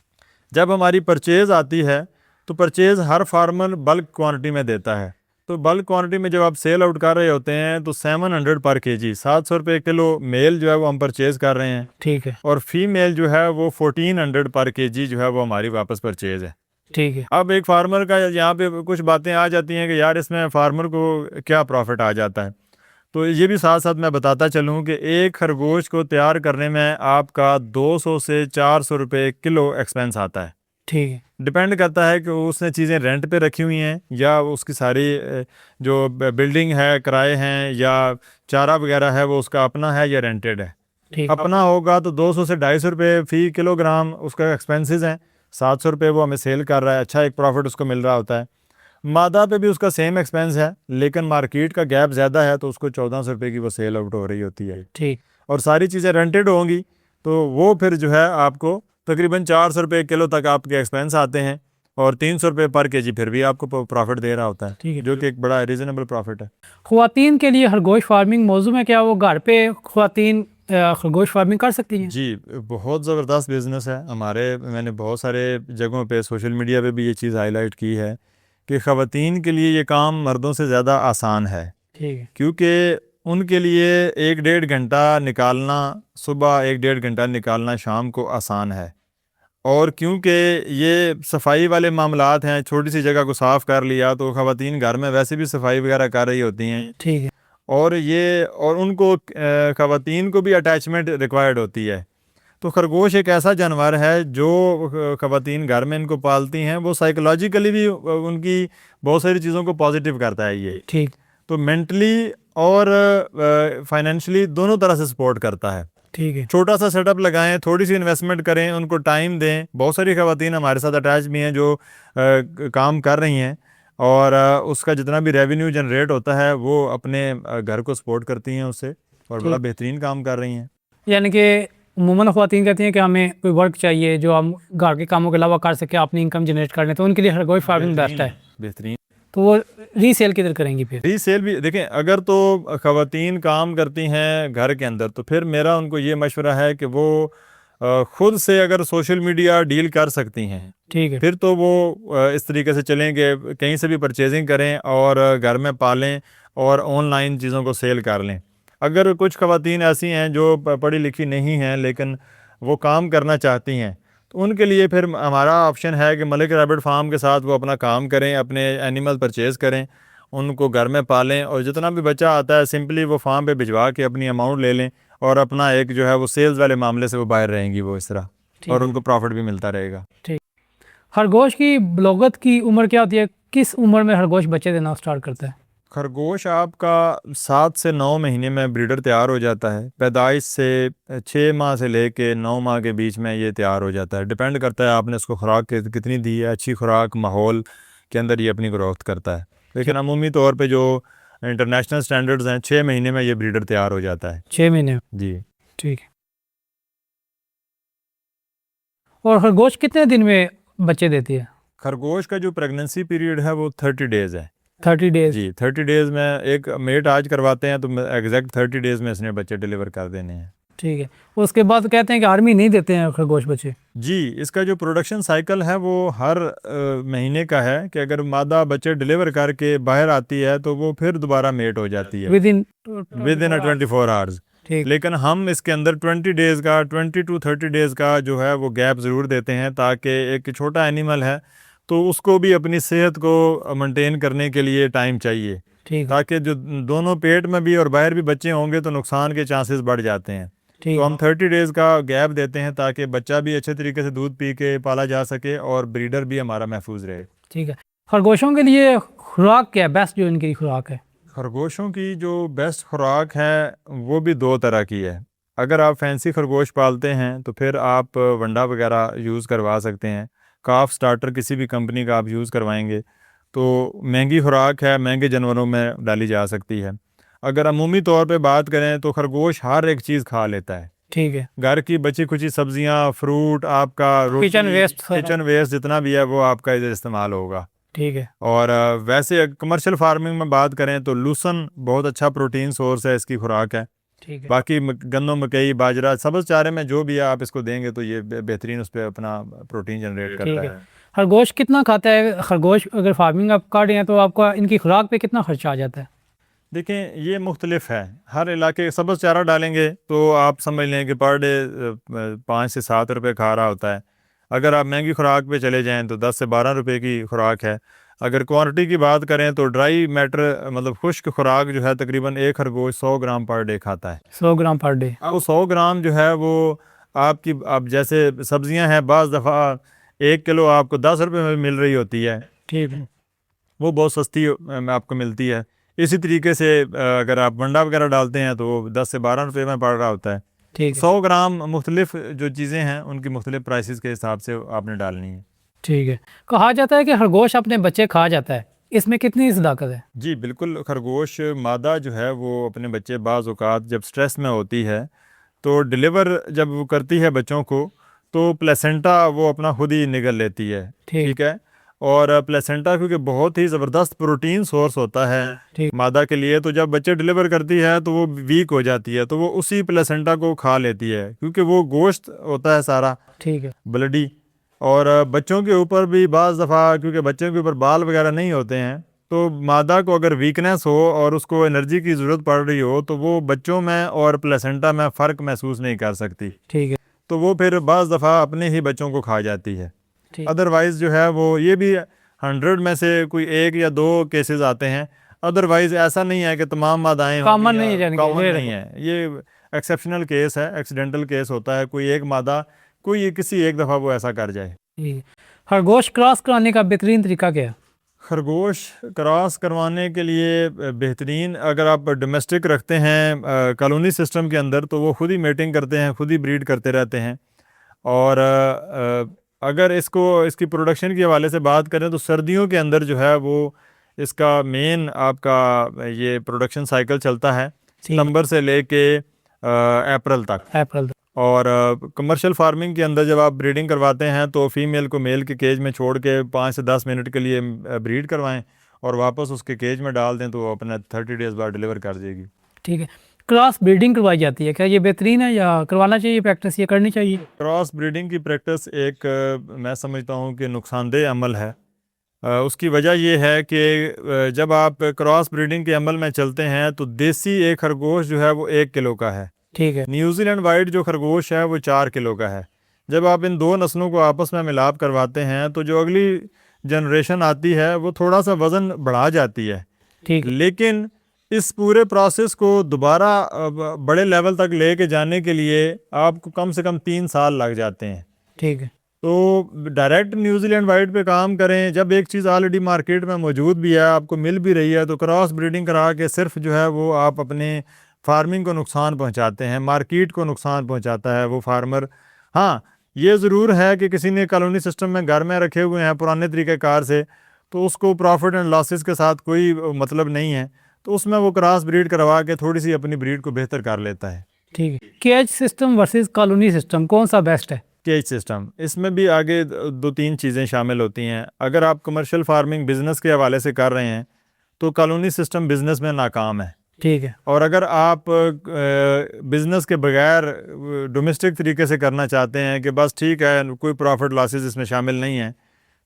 जब हमारी परचेज़ आती है तो परचेज़ हर फार्मर बल्क क्वांटिटी में देता है। तो बल्क क्वांटिटी में जब आप सेल आउट कर रहे होते हैं तो 700 पर केजी, 700 रुपये किलो मेल जो है वो हम परचेज़ कर रहे हैं। ठीक है, और फीमेल जो है वो 1400 पर केजी जो है वो हमारी वापस परचेज़ है। ठीक है, अब एक फार्मर का यहाँ पे कुछ बातें आ जाती हैं कि यार इसमें फार्मर को क्या प्रॉफिट आ जाता है, तो ये भी साथ साथ मैं बताता चलूँ कि एक खरगोश को तैयार करने में आपका 200 से 400 रुपये किलो एक्सपेंस आता है। ठीक है, डिपेंड करता है कि उसने चीज़ें रेंट पे रखी हुई हैं या उसकी सारी जो बिल्डिंग है किराए हैं या चारा वगैरह है वो उसका अपना है या रेंटेड है। ठीक, अपना होगा तो 200 से 250 रुपये फ़ी किलोग्राम उसका एक्सपेंसेस हैं। 700 रुपये वो हमें सेल कर रहा है, अच्छा एक प्रॉफिट उसको मिल रहा होता है। मादा पे भी उसका सेम एक्सपेंस है लेकिन मार्केट का गैप ज़्यादा है तो उसको 1400 रुपये की वो सेल आउट हो रही होती है। ठीक, और सारी चीज़ें रेंटेड होंगी तो वो फिर जो है आपको तकरीबन 400 रुपये किलो तक आपके एक्सपेंस आते हैं और 300 रुपये पर केजी फिर भी आपको प्रॉफिट दे रहा होता है, ठीक है, जो कि एक बड़ा रीज़नेबल प्रॉफिट है। ख़वातीन के लिए खरगोश फार्मिंग मौजू में, क्या वो घर पे ख़वातीन खरगोश फार्मिंग कर सकती हैं? जी, बहुत ज़बरदस्त बिज़नेस है हमारे। मैंने बहुत सारे जगहों पे सोशल मीडिया पे भी ये चीज़ हाईलाइट की है कि ख़वातीन के लिए ये काम मर्दों से ज़्यादा आसान है। ठीक है, क्योंकि उनके लिए 1-1.5 घंटा निकालना सुबह, 1-1.5 घंटा निकालना शाम को आसान है। और क्योंकि ये सफाई वाले मामलात हैं, छोटी सी जगह को साफ़ कर लिया तो ख़वातीन घर में वैसे भी सफाई वगैरह कर रही होती हैं। ठीक है, और उनको ख़वातीन को भी अटैचमेंट रिक्वायर्ड होती है। तो खरगोश एक ऐसा जानवर है जो ख़वातीन घर में इनको पालती हैं, वो साइकोलॉजिकली भी उनकी बहुत सारी चीज़ों को पॉजिटिव करता है ये। ठीक, तो मेंटली और फाइनेंशियली दोनों तरह से सपोर्ट करता है। ठीक है, छोटा सा सेटअप लगाएं, थोड़ी सी इन्वेस्टमेंट करें, उनको टाइम दें। बहुत सारी ख़वातीन हमारे साथ अटैच भी हैं जो काम कर रही हैं और उसका जितना भी रेवेन्यू जनरेट होता है वो अपने घर को सपोर्ट करती हैं उससे और बड़ा बेहतरीन काम कर रही हैं। यानी कि उमूमन ख़वातीन कहती हैं कि हमें कोई वर्क चाहिए जो हम घर के कामों के अलावा कर सके, अपनी इनकम जनरेट करने, तो उनके लिए खरगोश फार्मिंग बेस्ट है। बेहतरीन। तो वो रीसेल किधर करेंगी फिर? रीसेल भी देखें, अगर तो ख़वातीन काम करती हैं घर के अंदर तो फिर मेरा उनको ये मशवरा है कि वो ख़ुद से अगर सोशल मीडिया डील कर सकती हैं, ठीक है, फिर तो वो इस तरीके से चलेंगे, कहीं से भी परचेजिंग करें और घर में पालें और ऑनलाइन चीज़ों को सेल कर लें। अगर कुछ ख़वातीन ऐसी हैं जो पढ़ी लिखी नहीं हैं लेकिन वो काम करना चाहती हैं तो उनके लिए फिर हमारा ऑप्शन है कि मलिक रैबिट फार्म के साथ वो अपना काम करें, अपने एनिमल परचेज़ करें, उनको घर में पालें और जितना भी बच्चा आता है सिंपली वो फार्म पे भिजवा के अपनी अमाउंट ले लें और अपना एक जो है वो सेल्स वाले मामले से वो बाहर रहेंगी वो इस तरह, और उनको प्रॉफिट भी मिलता रहेगा। ठीक। खरगोश की बलोगत की उम्र क्या होती है? किस उम्र में खरगोश बच्चे देना स्टार्ट करता है? खरगोश आपका 7 से 9 महीने में ब्रीडर तैयार हो जाता है। पैदाइश से 6 माह से लेके 9 माह के बीच में ये तैयार हो जाता है। डिपेंड करता है आपने इसको खुराक कितनी दी है। अच्छी खुराक माहौल के अंदर ये अपनी ग्रोथ करता है। लेकिन अमूमी तौर पे जो इंटरनेशनल स्टैंडर्ड्स हैं, 6 महीने में ये ब्रीडर तैयार हो जाता है। 6 महीने में? जी। ठीक है। और खरगोश कितने दिन में बच्चे देती है? खरगोश का जो प्रेगनेंसी पीरियड है वो 30 डेज़ है। 30 डेज? जी, 30 डेज़ में एक मेट आज करवाते हैं तो एग्जैक्ट 30 डेज़ में इसने बच्चे डिलीवर कर देने हैं। ठीक है। उसके बाद कहते हैं कि आर्मी नहीं देते हैं खरगोश बच्चे? जी, इसका जो प्रोडक्शन साइकिल है वो हर महीने का है कि अगर मादा बच्चे डिलीवर करके बाहर आती है तो वो फिर दोबारा मेट हो जाती है विद इन 24 आवर्स। ठीक। लेकिन हम इसके अंदर 20 डेज़ का 20 टू 30 डेज़ का जो है वो गैप ज़रूर देते हैं ताकि एक छोटा एनिमल है तो उसको भी अपनी सेहत को मेंटेन करने के लिए टाइम चाहिए, ठीक। ताकि जो दोनों पेट में भी और बाहर भी बच्चे होंगे तो नुकसान के चांसेस बढ़ जाते हैं। ठीक। तो हम 30 डेज़ का गैप देते हैं ताकि बच्चा भी अच्छे तरीके से दूध पी के पाला जा सके और ब्रीडर भी हमारा महफूज रहे। ठीक है। खरगोशों के लिए खुराक क्या है, बेस्ट जो इनकी खुराक है? खरगोशों की जो बेस्ट खुराक है वो भी 2 तरह की है। अगर आप फैंसी खरगोश पालते हैं तो फिर आप वंडा वगैरह यूज़ करवा सकते हैं। काफ स्टार्टर किसी भी कंपनी का आप यूज़ करवाएंगे तो महंगी खुराक है, महंगे जानवरों में डाली जा सकती है। अगर अमूमी तौर पे बात करें तो खरगोश हर एक चीज़ खा लेता है। ठीक है। घर की बची कुची सब्जियां, फ्रूट, आपका रोटी, किचन वेस्ट जितना भी है वो आपका इधर इस्तेमाल होगा। ठीक है। और वैसे कमर्शियल फार्मिंग में बात करें तो लूसन बहुत अच्छा प्रोटीन सोर्स है, इसकी खुराक है। ठीक है। बाकी गंदम, मकई, बाजरा, सब्ज़ चारे में जो भी है आप इसको देंगे तो ये बेहतरीन उस पर अपना प्रोटीन जनरेट करता है। खरगोश कितना खाता है? खरगोश अगर फार्मिंग आप कर रहे हैं तो आपका इनकी खुराक पे कितना खर्चा आ जाता है? देखें, ये मुख्तलिफ है। हर इलाके सब्ज़ चारा डालेंगे तो आप समझ लें कि पर डे 5 से 7 रुपये खा रहा होता है। अगर आप महंगी खुराक पे चले जाएं तो 10 से 12 रुपये की खुराक है। अगर क्वांटिटी की बात करें तो ड्राई मैटर मतलब खुश्क खुराक जो है तकरीबन एक खरगोश 100 ग्राम पर डे खाता है। 100 ग्राम पर डे? अब 100 ग्राम जो है वो आपकी, अब जैसे सब्जियां हैं बाज़ दफ़ा 1 किलो आपको 10 रुपये में मिल रही होती है। ठीक है। वो बहुत सस्ती आपको मिलती है। इसी तरीके से अगर आप वंडा वगैरह डालते हैं तो वो 10 से 12 रुपये में पड़ रहा होता है। ठीक है। 100 ग्राम मुख्तलिफ जो चीज़ें हैं उनकी मुख्तलिफ प्राइसेस के हिसाब से आपने डालनी है। ठीक है। कहा जाता है कि खरगोश अपने बच्चे खा जाता है, इसमें कितनी सदाकत है? जी बिल्कुल, खरगोश मादा जो है वो अपने बच्चे बाज़ औक़ात जब स्ट्रेस में होती है तो डिलीवर जब वो करती है बच्चों को तो प्लेसेंटा वो अपना खुद ही निगल लेती है। ठीक है। और प्लेसेंटा क्योंकि बहुत ही ज़बरदस्त प्रोटीन सोर्स होता है मादा के लिए, तो जब बच्चे डिलीवर करती है तो वो वीक हो जाती है तो वो उसी प्लेसेंटा को खा लेती है क्योंकि वो गोश्त होता है सारा। ठीक है। ब्लडी। और बच्चों के ऊपर भी बाज़ दफ़ा क्योंकि बच्चों के ऊपर बाल वगैरह नहीं होते हैं तो मादा को अगर वीकनेस हो और उसको एनर्जी की ज़रूरत पड़ रही हो तो वो बच्चों में और प्लेसेंटा में फ़र्क महसूस नहीं कर सकती। ठीक है। तो वो फिर बाज़ दफ़ा अपने ही बच्चों को खा जाती है। अदरवाइज़ जो है वो ये भी 100 में से कोई 1 या 2 केसेस आते हैं। अदरवाइज़ ऐसा नहीं है कि तमाम मादाएँ कॉमन नहीं है। ये एक्सेप्शनल केस है, एक्सीडेंटल केस होता है। कोई एक मादा कोई किसी एक दफ़ा वो ऐसा कर जाए। खरगोश क्रॉस कराने का बेहतरीन तरीका क्या है? खरगोश क्रॉस करवाने के लिए बेहतरीन, अगर आप डोमेस्टिक रखते हैं कॉलोनी सिस्टम के अंदर तो वो खुद ही मेटिंग करते हैं, खुद ही ब्रीड करते रहते हैं। और अगर इसकी प्रोडक्शन के हवाले से बात करें तो सर्दियों के अंदर जो है वो इसका मेन आपका ये प्रोडक्शन साइकिल चलता है सितंबर से लेके अप्रैल तक। और कमर्शियल फार्मिंग के अंदर जब आप ब्रीडिंग करवाते हैं तो फीमेल को मेल के केज में छोड़ के 5 से 10 मिनट के लिए ब्रीड करवाएं और वापस उसके केज में डाल दें तो वो अपना 30 डेज़ बाद डिलीवर कर देगी। ठीक है। क्रॉस ब्रीडिंग करवाई जाती है, क्या ये बेहतरीन है या करवाना चाहिए प्रैक्टिस, ये करनी चाहिए? क्रॉस ब्रीडिंग की प्रैक्टिस एक मैं समझता हूँ कि नुकसानदेह अमल है। उसकी वजह यह है कि जब आप क्रॉस ब्रीडिंग के अमल में चलते हैं तो देसी एक खरगोश जो है वो 1 किलो का है। ठीक है। न्यूजीलैंड वाइट जो खरगोश है वो 4 किलो का है। जब आप इन 2 नस्लों को आपस में मिलाप करवाते हैं तो जो अगली जनरेशन आती है वो थोड़ा सा वज़न बढ़ा जाती है। ठीक। लेकिन इस पूरे प्रोसेस को दोबारा बड़े लेवल तक लेके जाने के लिए आपको कम से कम 3 साल लग जाते हैं। ठीक है। तो डायरेक्ट न्यूजीलैंड वाइट पे काम करें। जब एक चीज़ ऑलरेडी मार्केट में मौजूद भी है, आपको मिल भी रही है, तो क्रॉस ब्रीडिंग करा के सिर्फ जो है वो आप अपने फार्मिंग को नुकसान पहुंचाते हैं, मार्केट को नुकसान पहुंचाता है वो फार्मर। हाँ, ये ज़रूर है कि किसी ने कॉलोनी सिस्टम में घर में रखे हुए हैं पुराने तरीक़ेकार से, तो उसको प्रॉफिट एंड लॉसेस के साथ कोई मतलब नहीं है, तो उसमें वो क्रॉस ब्रीड करवा के थोड़ी सी अपनी ब्रीड को बेहतर कर लेता है। ठीक है। Cage system versus colony system कौन सा बेस्ट है? केज सिस्टम, इसमें भी आगे दो तीन चीज़ें शामिल होती हैं। अगर आप कमर्शियल फार्मिंग बिज़नेस के हवाले से कर रहे हैं तो कॉलोनी सिस्टम बिज़नेस में नाकाम है। ठीक है। और अगर आप बिज़नेस के बगैर डोमेस्टिक तरीके से करना चाहते हैं कि बस ठीक है कोई प्रॉफिट लॉसेस इसमें शामिल नहीं है,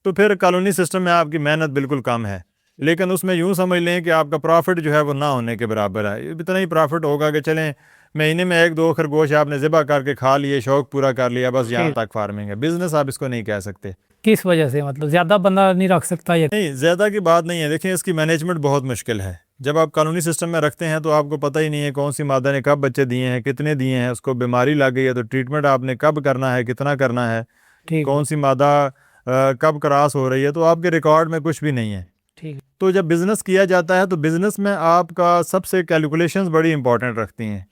तो फिर कॉलोनी सिस्टम में आपकी मेहनत बिल्कुल कम है, लेकिन उसमें यूँ समझ लें कि आपका प्रॉफिट जो है वो ना होने के बराबर है। इतना ही प्रॉफिट होगा कि चलें महीने में 1-2 खरगोश आपने ज़िबा करके खा लिए, शौक पूरा कर लिया, बस यहाँ तक फार्मिंग है। बिज़नेस आप इसको नहीं कह सकते। किस वजह से? मतलब ज़्यादा बंदा नहीं रख सकता? ये नहीं, ज़्यादा की बात नहीं है। देखें, इसकी मैनेजमेंट बहुत मुश्किल है। जब आप कॉलोनी सिस्टम में रखते हैं तो आपको पता ही नहीं है कौन सी मादा ने कब बच्चे दिए हैं, कितने दिए हैं, उसको बीमारी लग गई है तो ट्रीटमेंट आपने कब करना है, कितना करना है, कौन सी मादा कब क्रॉस हो रही है, तो आपके रिकॉर्ड में कुछ भी नहीं है। ठीक है। तो जब बिज़नेस किया जाता है तो बिज़नेस में आपका सबसे कैलकुलेशंस बड़ी इंपॉर्टेंट रखती हैं।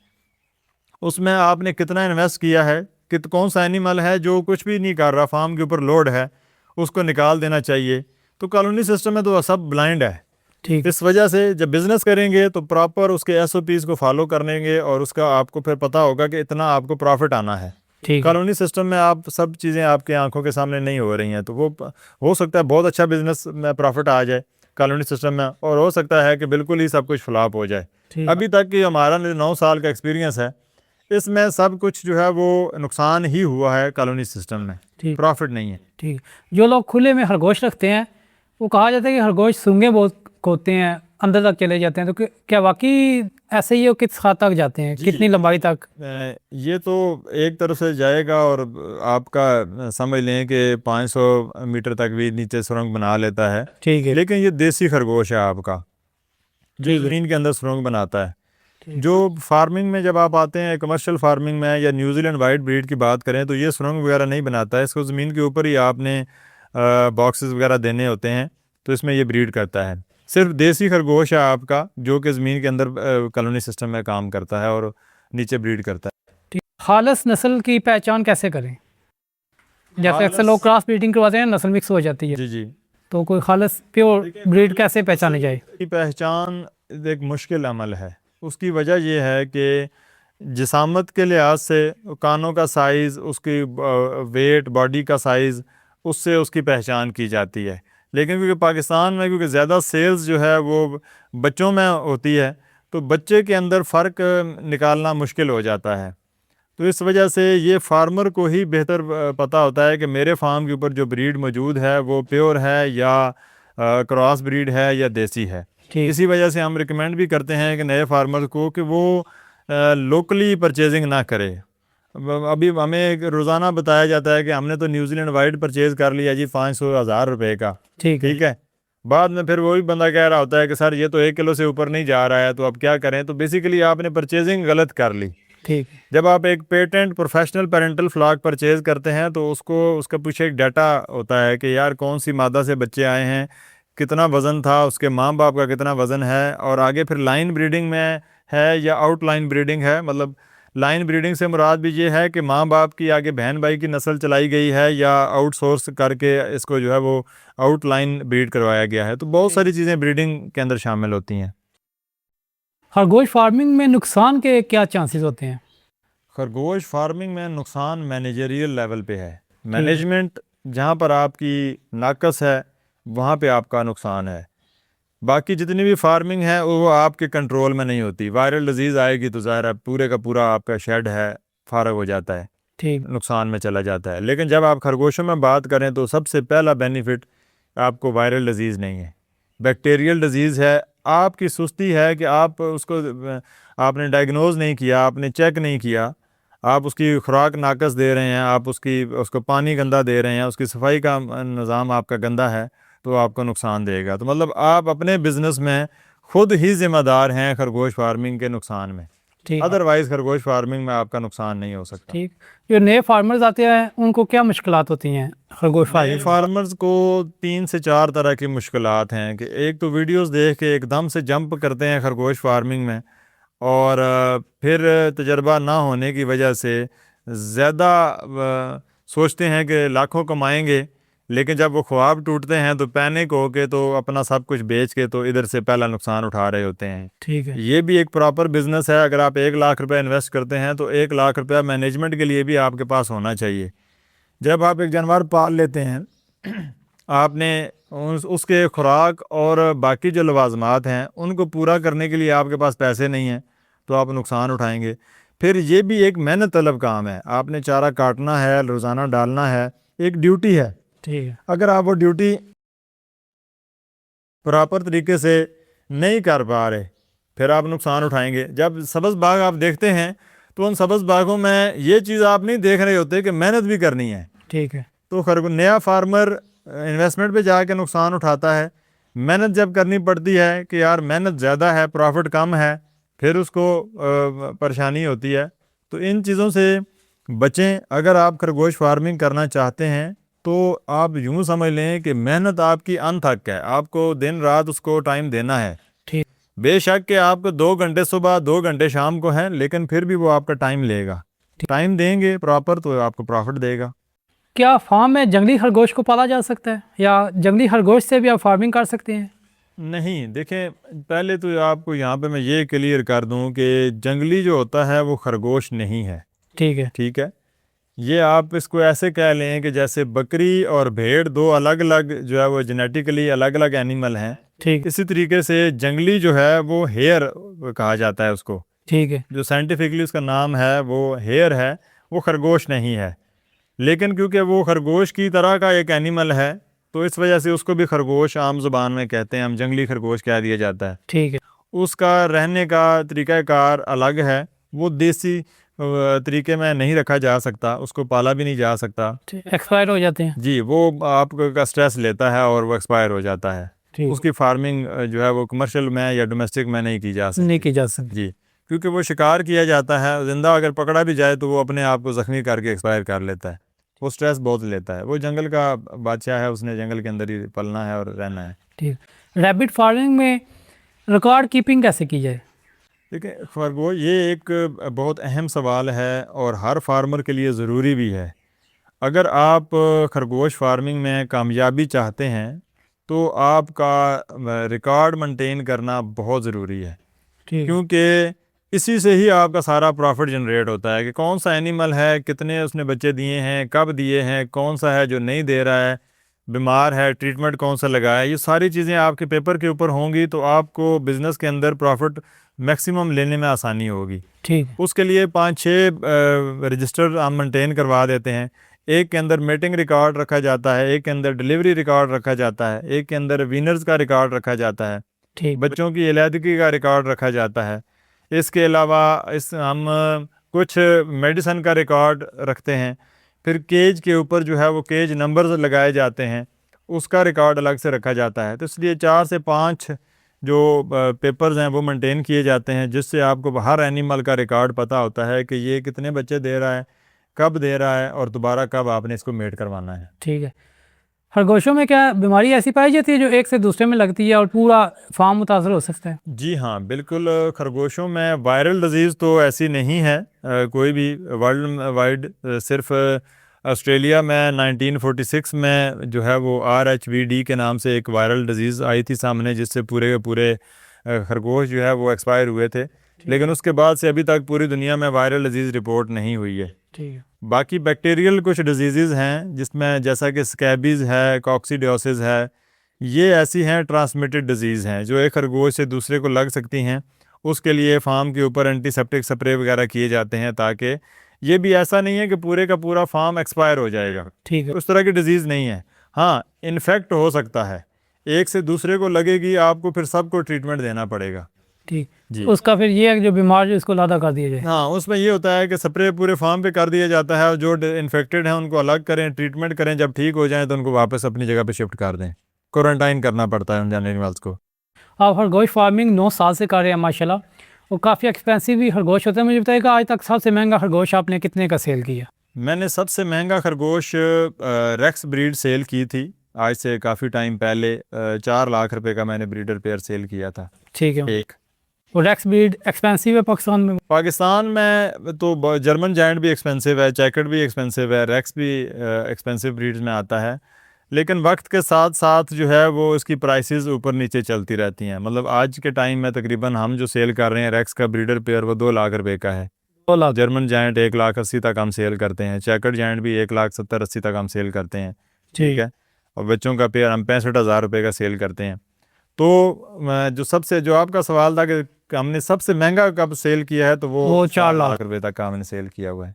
उसमें आपने कितना इन्वेस्ट किया है, कौन सा एनिमल है जो कुछ भी नहीं कर रहा, फार्म के ऊपर लोड है, उसको निकाल देना चाहिए। तो कॉलोनी सिस्टम में तो सब ब्लाइंड है। ठीक। इस वजह से जब बिज़नेस करेंगे तो प्रॉपर उसके SOPs को फॉलो करेंगे और उसका आपको फिर पता होगा कि इतना आपको प्रॉफिट आना है। ठीक। कॉलोनी सिस्टम में आप सब चीज़ें आपके आंखों के सामने नहीं हो रही हैं, तो वो हो सकता है बहुत अच्छा बिज़नेस में प्रॉफिट आ जाए कॉलोनी सिस्टम में, और हो सकता है कि बिल्कुल ही सब कुछ फ्लॉप हो जाए। अभी तक कि हमारा 9 साल का एक्सपीरियंस है, इसमें सब कुछ जो है वो नुकसान ही हुआ है कॉलोनी सिस्टम में, प्रॉफिट नहीं है। ठीक। जो लोग खुले में खरगोश रखते हैं वो कहा जाता है कि खरगोश सूंघे बहुत होते हैं, अंदर तक चले जाते हैं, तो क्या वाकई ऐसे ही? वो किस हद तक जाते हैं, कितनी लंबाई तक? ये तो एक तरफ से जाएगा और आपका समझ लें कि 500 मीटर तक भी नीचे सुरंग बना लेता है। ठीक है। लेकिन ये देसी खरगोश है आपका, जो ज़मीन के अंदर सुरंग बनाता है। जो फार्मिंग में जब आप आते हैं, कमर्शियल फार्मिंग में या न्यूजीलैंड वाइट ब्रीड की बात करें, तो ये सुरंग वगैरह नहीं बनाता है। इसको ज़मीन के ऊपर ही आपने बॉक्सेस वगैरह देने होते हैं, तो इसमें ये ब्रीड करता है। सिर्फ देसी खरगोश है आपका जो कि ज़मीन के अंदर कॉलोनी सिस्टम में काम करता है और नीचे ब्रीड करता है। ठीक। खालस नस्ल की पहचान कैसे करें? जैसे अक्सर लोग क्रॉस ब्रीडिंग करवाते हैं, नस्ल मिक्स हो जाती है। जी जी। तो कोई खालस प्योर ब्रीड कैसे पहचानी जाए? पहचान एक मुश्किल अमल है। उसकी वजह यह है कि जिसामत के लिहाज से कानों का साइज़, उसकी वेट, बॉडी का साइज़, उससे उसकी पहचान की जाती है। लेकिन क्योंकि पाकिस्तान में क्योंकि ज़्यादा सेल्स जो है वो बच्चों में होती है, तो बच्चे के अंदर फ़र्क निकालना मुश्किल हो जाता है। तो इस वजह से ये फार्मर को ही बेहतर पता होता है कि मेरे फार्म के ऊपर जो ब्रीड मौजूद है वो प्योर है या क्रॉस ब्रीड है या देसी है। इसी वजह से हम रिकमेंड भी करते हैं कि नए फार्मर को कि वो लोकली परचेजिंग ना करे। अभी हमें रोज़ाना बताया जाता है कि हमने तो न्यूजीलैंड वाइट परचेज़ कर लिया जी 500,000 रुपये का। ठीक है। बाद में फिर वही बंदा कह रहा होता है कि सर ये तो 1 किलो से ऊपर नहीं जा रहा है, तो अब क्या करें। तो बेसिकली आपने परचेजिंग गलत कर ली। ठीक। जब आप एक patent professional parental flock purchase करते हैं तो उसका पीछे एक डाटा होता है कि यार कौन सी मादा से बच्चे आए हैं, कितना वज़न था, उसके माँ बाप का कितना वज़न है, और आगे फिर लाइन ब्रीडिंग में है या आउट लाइन ब्रीडिंग है। मतलब लाइन ब्रीडिंग से मुराद भी ये है कि माँ बाप की आगे बहन भाई की नस्ल चलाई गई है या आउटसोर्स करके इसको जो है वो आउट लाइन ब्रीड करवाया गया है। तो बहुत सारी चीज़ें ब्रीडिंग के अंदर शामिल होती हैं। खरगोश फार्मिंग में नुकसान के क्या चांसेस होते हैं? खरगोश फार्मिंग में नुकसान मैनेजरियल लेवल पे है। मैनेजमेंट जहाँ पर आपकी नाकस है वहाँ पे आपका नुकसान है। बाकी जितनी भी फार्मिंग है वो आपके कंट्रोल में नहीं होती। वायरल डिजीज़ आएगी तो ज़ाहिर है पूरे का पूरा आपका शेड है फारग हो जाता है, ठीक, नुकसान में चला जाता है। लेकिन जब आप खरगोशों में बात करें तो सबसे पहला बेनिफिट आपको वायरल डिजीज़ नहीं है, बैक्टीरियल डिजीज़ है। आपकी सुस्ती है कि आप उसको आपने डायग्नोज नहीं किया, आपने चेक नहीं किया, आप उसकी खुराक नाकस दे रहे हैं, आप उसको पानी गंदा दे रहे हैं, उसकी सफाई का निज़ाम आपका गंदा है, तो आपको नुकसान देगा। तो मतलब आप अपने बिज़नेस में ख़ुद ही ज़िम्मेदार हैं खरगोश फार्मिंग के नुकसान में। ठीक अदरवाइज खरगोश फार्मिंग में आपका नुकसान नहीं हो सकता। ठीक। जो नए फार्मर्स आते हैं उनको क्या मुश्किलात होती हैं खरगोश नए फार्मिंग? फार्मर्स को 3 से 4 तरह की मुश्किलात हैं कि एक तो वीडियोस देख के एकदम से जंप करते हैं खरगोश फार्मिंग में, और फिर तजर्बा ना होने की वजह से ज़्यादा सोचते हैं कि लाखों कमाएंगे, लेकिन जब वो ख्वाब टूटते हैं तो पैनिक हो के तो अपना सब कुछ बेच के तो इधर से पहला नुकसान उठा रहे होते हैं। ठीक है। ये भी एक प्रॉपर बिजनेस है। अगर आप 1 लाख रुपए इन्वेस्ट करते हैं तो 1 लाख रुपया मैनेजमेंट के लिए भी आपके पास होना चाहिए। जब आप एक जानवर पाल लेते हैं आपने उसके खुराक और बाकी जो लवाजमात हैं उनको पूरा करने के लिए आपके पास पैसे नहीं हैं तो आप नुकसान उठाएंगे। फिर ये भी एक मेहनत तलब काम है, आपने चारा काटना है, रोज़ाना डालना है, एक ड्यूटी है। ठीक है। अगर आप वो ड्यूटी प्रॉपर तरीके से नहीं कर पा रहे फिर आप नुकसान उठाएंगे। जब सब्ज़ बाग आप देखते हैं तो उन सब्ज़ बागों में ये चीज़ आप नहीं देख रहे होते कि मेहनत भी करनी है। ठीक है। तो नया फार्मर इन्वेस्टमेंट पे जाके नुकसान उठाता है। मेहनत जब करनी पड़ती है कि यार मेहनत ज़्यादा है, प्रॉफिट कम है, फिर उसको परेशानी होती है। तो इन चीज़ों से बचें। अगर आप खरगोश फार्मिंग करना चाहते हैं तो आप यूँ समझ लें कि मेहनत आपकी अनथक है, आपको दिन रात उसको टाइम देना है। ठीक। बेशक कि आपको 2 घंटे सुबह 2 घंटे शाम को है, लेकिन फिर भी वो आपका टाइम लेगा। टाइम देंगे प्रॉपर तो आपको प्रॉफिट देगा। क्या फार्म में जंगली खरगोश को पाला जा सकता है या जंगली खरगोश से भी आप फार्मिंग कर सकते हैं? नहीं, देखें पहले तो आपको यहाँ पे मैं ये क्लियर कर दूँ कि जंगली जो होता है वो खरगोश नहीं है। ठीक है। ठीक है, ये आप इसको ऐसे कह लें कि जैसे बकरी और भेड़ दो अलग अलग जो है वो जेनेटिकली अलग अलग एनिमल हैं। ठीक। इसी तरीके से जंगली जो है वो हेयर कहा जाता है उसको। ठीक है। जो साइंटिफिकली उसका नाम है वो हेयर है, वो खरगोश नहीं है। लेकिन क्योंकि वो खरगोश की तरह का एक एनिमल है तो इस वजह से उसको भी खरगोश आम ज़ुबान में कहते हैं, हम जंगली खरगोश कह दिया जाता है। ठीक है। उसका रहने का तरीक़ाकार अलग है, वो देसी तरीके में नहीं रखा जा सकता, उसको पाला भी नहीं जा सकता। एक्सपायर हो जाते हैं जी, वो आपका स्ट्रेस लेता है और वो एक्सपायर हो जाता है। ठीक। उसकी फार्मिंग जो है वो कमर्शियल में या डोमेस्टिक में नहीं की जा सकती। नहीं की जा सकती। जी, क्योंकि वो शिकार किया जाता है, ज़िंदा अगर पकड़ा भी जाए तो वो अपने आप को ज़ख्मी करके एक्सपायर कर लेता है। वो स्ट्रेस बहुत लेता है। वो जंगल का बादशाह है, उसने जंगल के अंदर ही पलना है और रहना है। ठीक। रैबिट फार्मिंग में रिकॉर्ड कीपिंग कैसे की जाए? देखिए खरगोश ये एक बहुत अहम सवाल है और हर फार्मर के लिए ज़रूरी भी है। अगर आप खरगोश फार्मिंग में कामयाबी चाहते हैं तो आपका रिकॉर्ड मेंटेन करना बहुत ज़रूरी है। ठीक। क्योंकि इसी से ही आपका सारा प्रॉफिट जनरेट होता है कि कौन सा एनिमल है, कितने उसने बच्चे दिए हैं, कब दिए हैं, कौन सा है जो नहीं दे रहा है, बीमार है, ट्रीटमेंट कौन सा लगाया है। ये सारी चीज़ें आपके पेपर के ऊपर होंगी तो आपको बिज़नेस के अंदर प्रॉफिट मैक्सिमम लेने में आसानी होगी। ठीक। उसके लिए 5-6 रजिस्टर हम मेंटेन करवा देते हैं। एक के अंदर मीटिंग रिकॉर्ड रखा जाता है, एक के अंदर डिलीवरी रिकॉर्ड रखा जाता है, एक के अंदर विनर्स का रिकॉर्ड रखा जाता है, ठीक। बच्चों की इलादगी का रिकॉर्ड रखा जाता है। इसके अलावा हम कुछ मेडिसन का रिकॉर्ड रखते हैं। फिर केज के ऊपर जो है वो केज नंबर्स लगाए जाते हैं, उसका रिकॉर्ड अलग से रखा जाता है। तो इसलिए 4 से 5 जो पेपर्स हैं वो मेंटेन किए जाते हैं, जिससे आपको हर एनिमल का रिकॉर्ड पता होता है कि ये कितने बच्चे दे रहा है, कब दे रहा है और दोबारा कब आपने इसको मेट करवाना है। ठीक है। खरगोशों में क्या बीमारी ऐसी पाई जाती है जो एक से दूसरे में लगती है और पूरा फार्म मुतासर हो सकता है? जी हाँ, बिल्कुल। खरगोशों में वायरल डिजीज़ तो ऐसी नहीं है कोई भी वर्ल्ड वाइड। सिर्फ ऑस्ट्रेलिया में 1946 में जो है वो RHVD के नाम से एक वायरल डिजीज़ आई थी सामने, जिससे पूरे के पूरे खरगोश जो है वो एक्सपायर हुए थे। लेकिन उसके बाद से अभी तक पूरी दुनिया में वायरल डिजीज़ रिपोर्ट नहीं हुई है। ठीक है। बाकी बैक्टीरियल कुछ डिजीज़ हैं जिसमें जैसा कि स्कैबीज़ है, कॉक्सीडियोसिस है, ये ऐसी हैं ट्रांसमिटेड डिजीज़ हैं जो एक खरगोश से दूसरे को लग सकती हैं। उसके लिए फार्म के ऊपर एंटीसेप्टिक स्प्रे वगैरह किए जाते हैं ताकि ये भी ऐसा नहीं है कि पूरे का पूरा फार्म एक्सपायर हो जाएगा। ठीक है। उस तरह की डिजीज़ नहीं है। हाँ, इन्फेक्ट हो सकता है, एक से दूसरे को लगेगी, आपको फिर सबको ट्रीटमेंट देना पड़ेगा। ठीक जी। उसका फिर ये है कि जो बीमार जो इसको लादा कर दिया जाए। हाँ, उसमें ये होता है कि स्प्रे पूरे फार्म पे कर दिया जाता है और जो इन्फेक्टेड हैं उनको अलग करें, ट्रीटमेंट करें, जब ठीक हो जाएं तो उनको वापस अपनी जगह पे शिफ्ट कर दें। क्वारंटाइन करना पड़ता है उन एनिमल्स को। आप खरगोश फार्मिंग 9 साल से कर रहे हैं माशाल्लाह, वो काफ़ी एक्सपेंसिव भी खरगोश होता है। मुझे बताइएगा आज तक सबसे महंगा खरगोश आपने कितने का सेल किया? मैंने सबसे महंगा खरगोश रेक्स ब्रीड सेल की थी आज से काफ़ी टाइम पहले। 4 लाख रुपए का मैंने ब्रीडर पेयर सेल किया था ठीक है। एक। वो रेक्स ब्रीड एक्सपेंसिव है पाकिस्तान में? पाकिस्तान में तो जर्मन जायंट भी एक्सपेंसिव है, चैकर्ड भी एक्सपेंसिव है, रेक्स भी एक्सपेंसिव ब्रीड्स में आता है। लेकिन वक्त के साथ साथ जो है वो इसकी प्राइसेस ऊपर नीचे चलती रहती हैं। मतलब आज के टाइम में तकरीबन हम जो सेल कर रहे हैं रेक्स का ब्रीडर पेयर वो 2 लाख रुपए का है। 2 लाख। जर्मन जायंट 1,80,000 तक हम सेल करते हैं, चैकर्ड जायंट भी 1,70,000-80,000 तक हम सेल करते हैं। ठीक है। और बच्चों का पेयर हम 65,000 रुपये का सेल करते हैं। तो जो आपका सवाल था कि हमने सबसे महंगा कब सेल किया है, तो वो 4 लाख रुपए तक का हमने सेल किया हुआ है।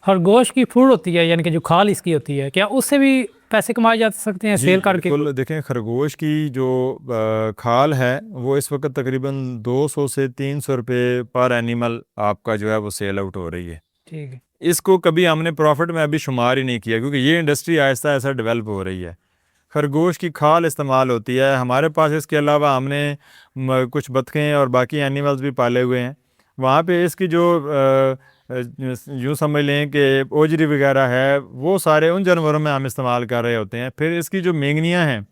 खरगोश की फूड होती है यानी कि जो खाल इसकी होती है, क्या उससे भी पैसे कमाए जा सकते हैं सेल करके? बिल्कुल। देखें, खरगोश की जो खाल है वो इस वक्त तकरीबन 200 से 300 रुपये पर एनिमल आपका जो है वो सेल आउट हो रही है। ठीक है। इसको कभी हमने प्रॉफिट में अभी शुमार ही नहीं किया, क्योंकि ये इंडस्ट्री आहिस्ता आहिस्ता डेवलप हो रही है। खरगोश की खाल इस्तेमाल होती है हमारे पास। इसके अलावा हमने कुछ बतखें और बाकी एनिमल्स भी पाले हुए हैं। वहाँ पे इसकी जो यूँ समझ लें कि ओजरी वगैरह है, वो सारे उन जानवरों में हम इस्तेमाल कर रहे होते हैं। फिर इसकी जो मेंगनियाँ हैं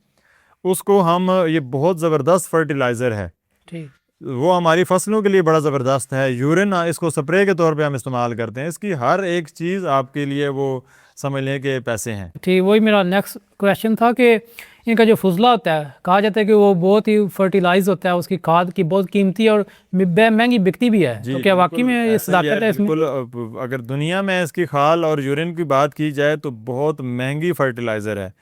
उसको हम, ये बहुत ज़बरदस्त फर्टिलाइज़र है, ठीक, वो हमारी फसलों के लिए बड़ा ज़बरदस्त है। यूरिन इसको स्प्रे के तौर पे हम इस्तेमाल करते हैं। इसकी हर एक चीज़ आपके लिए वो समझ लें कि पैसे हैं। ठीक। वही मेरा नेक्स्ट क्वेश्चन था कि इनका जो फुजला होता है, कहा जाता है कि वो बहुत ही फर्टिलाइज होता है, उसकी खाद की बहुत कीमती और महंगी बिकती भी है। तो क्या वाकई में ये सदाकत है इसमें? बिल्कुल। अगर दुनिया में इसकी खाल और यूरिन की बात की जाए तो बहुत महंगी फर्टिलाइज़र है।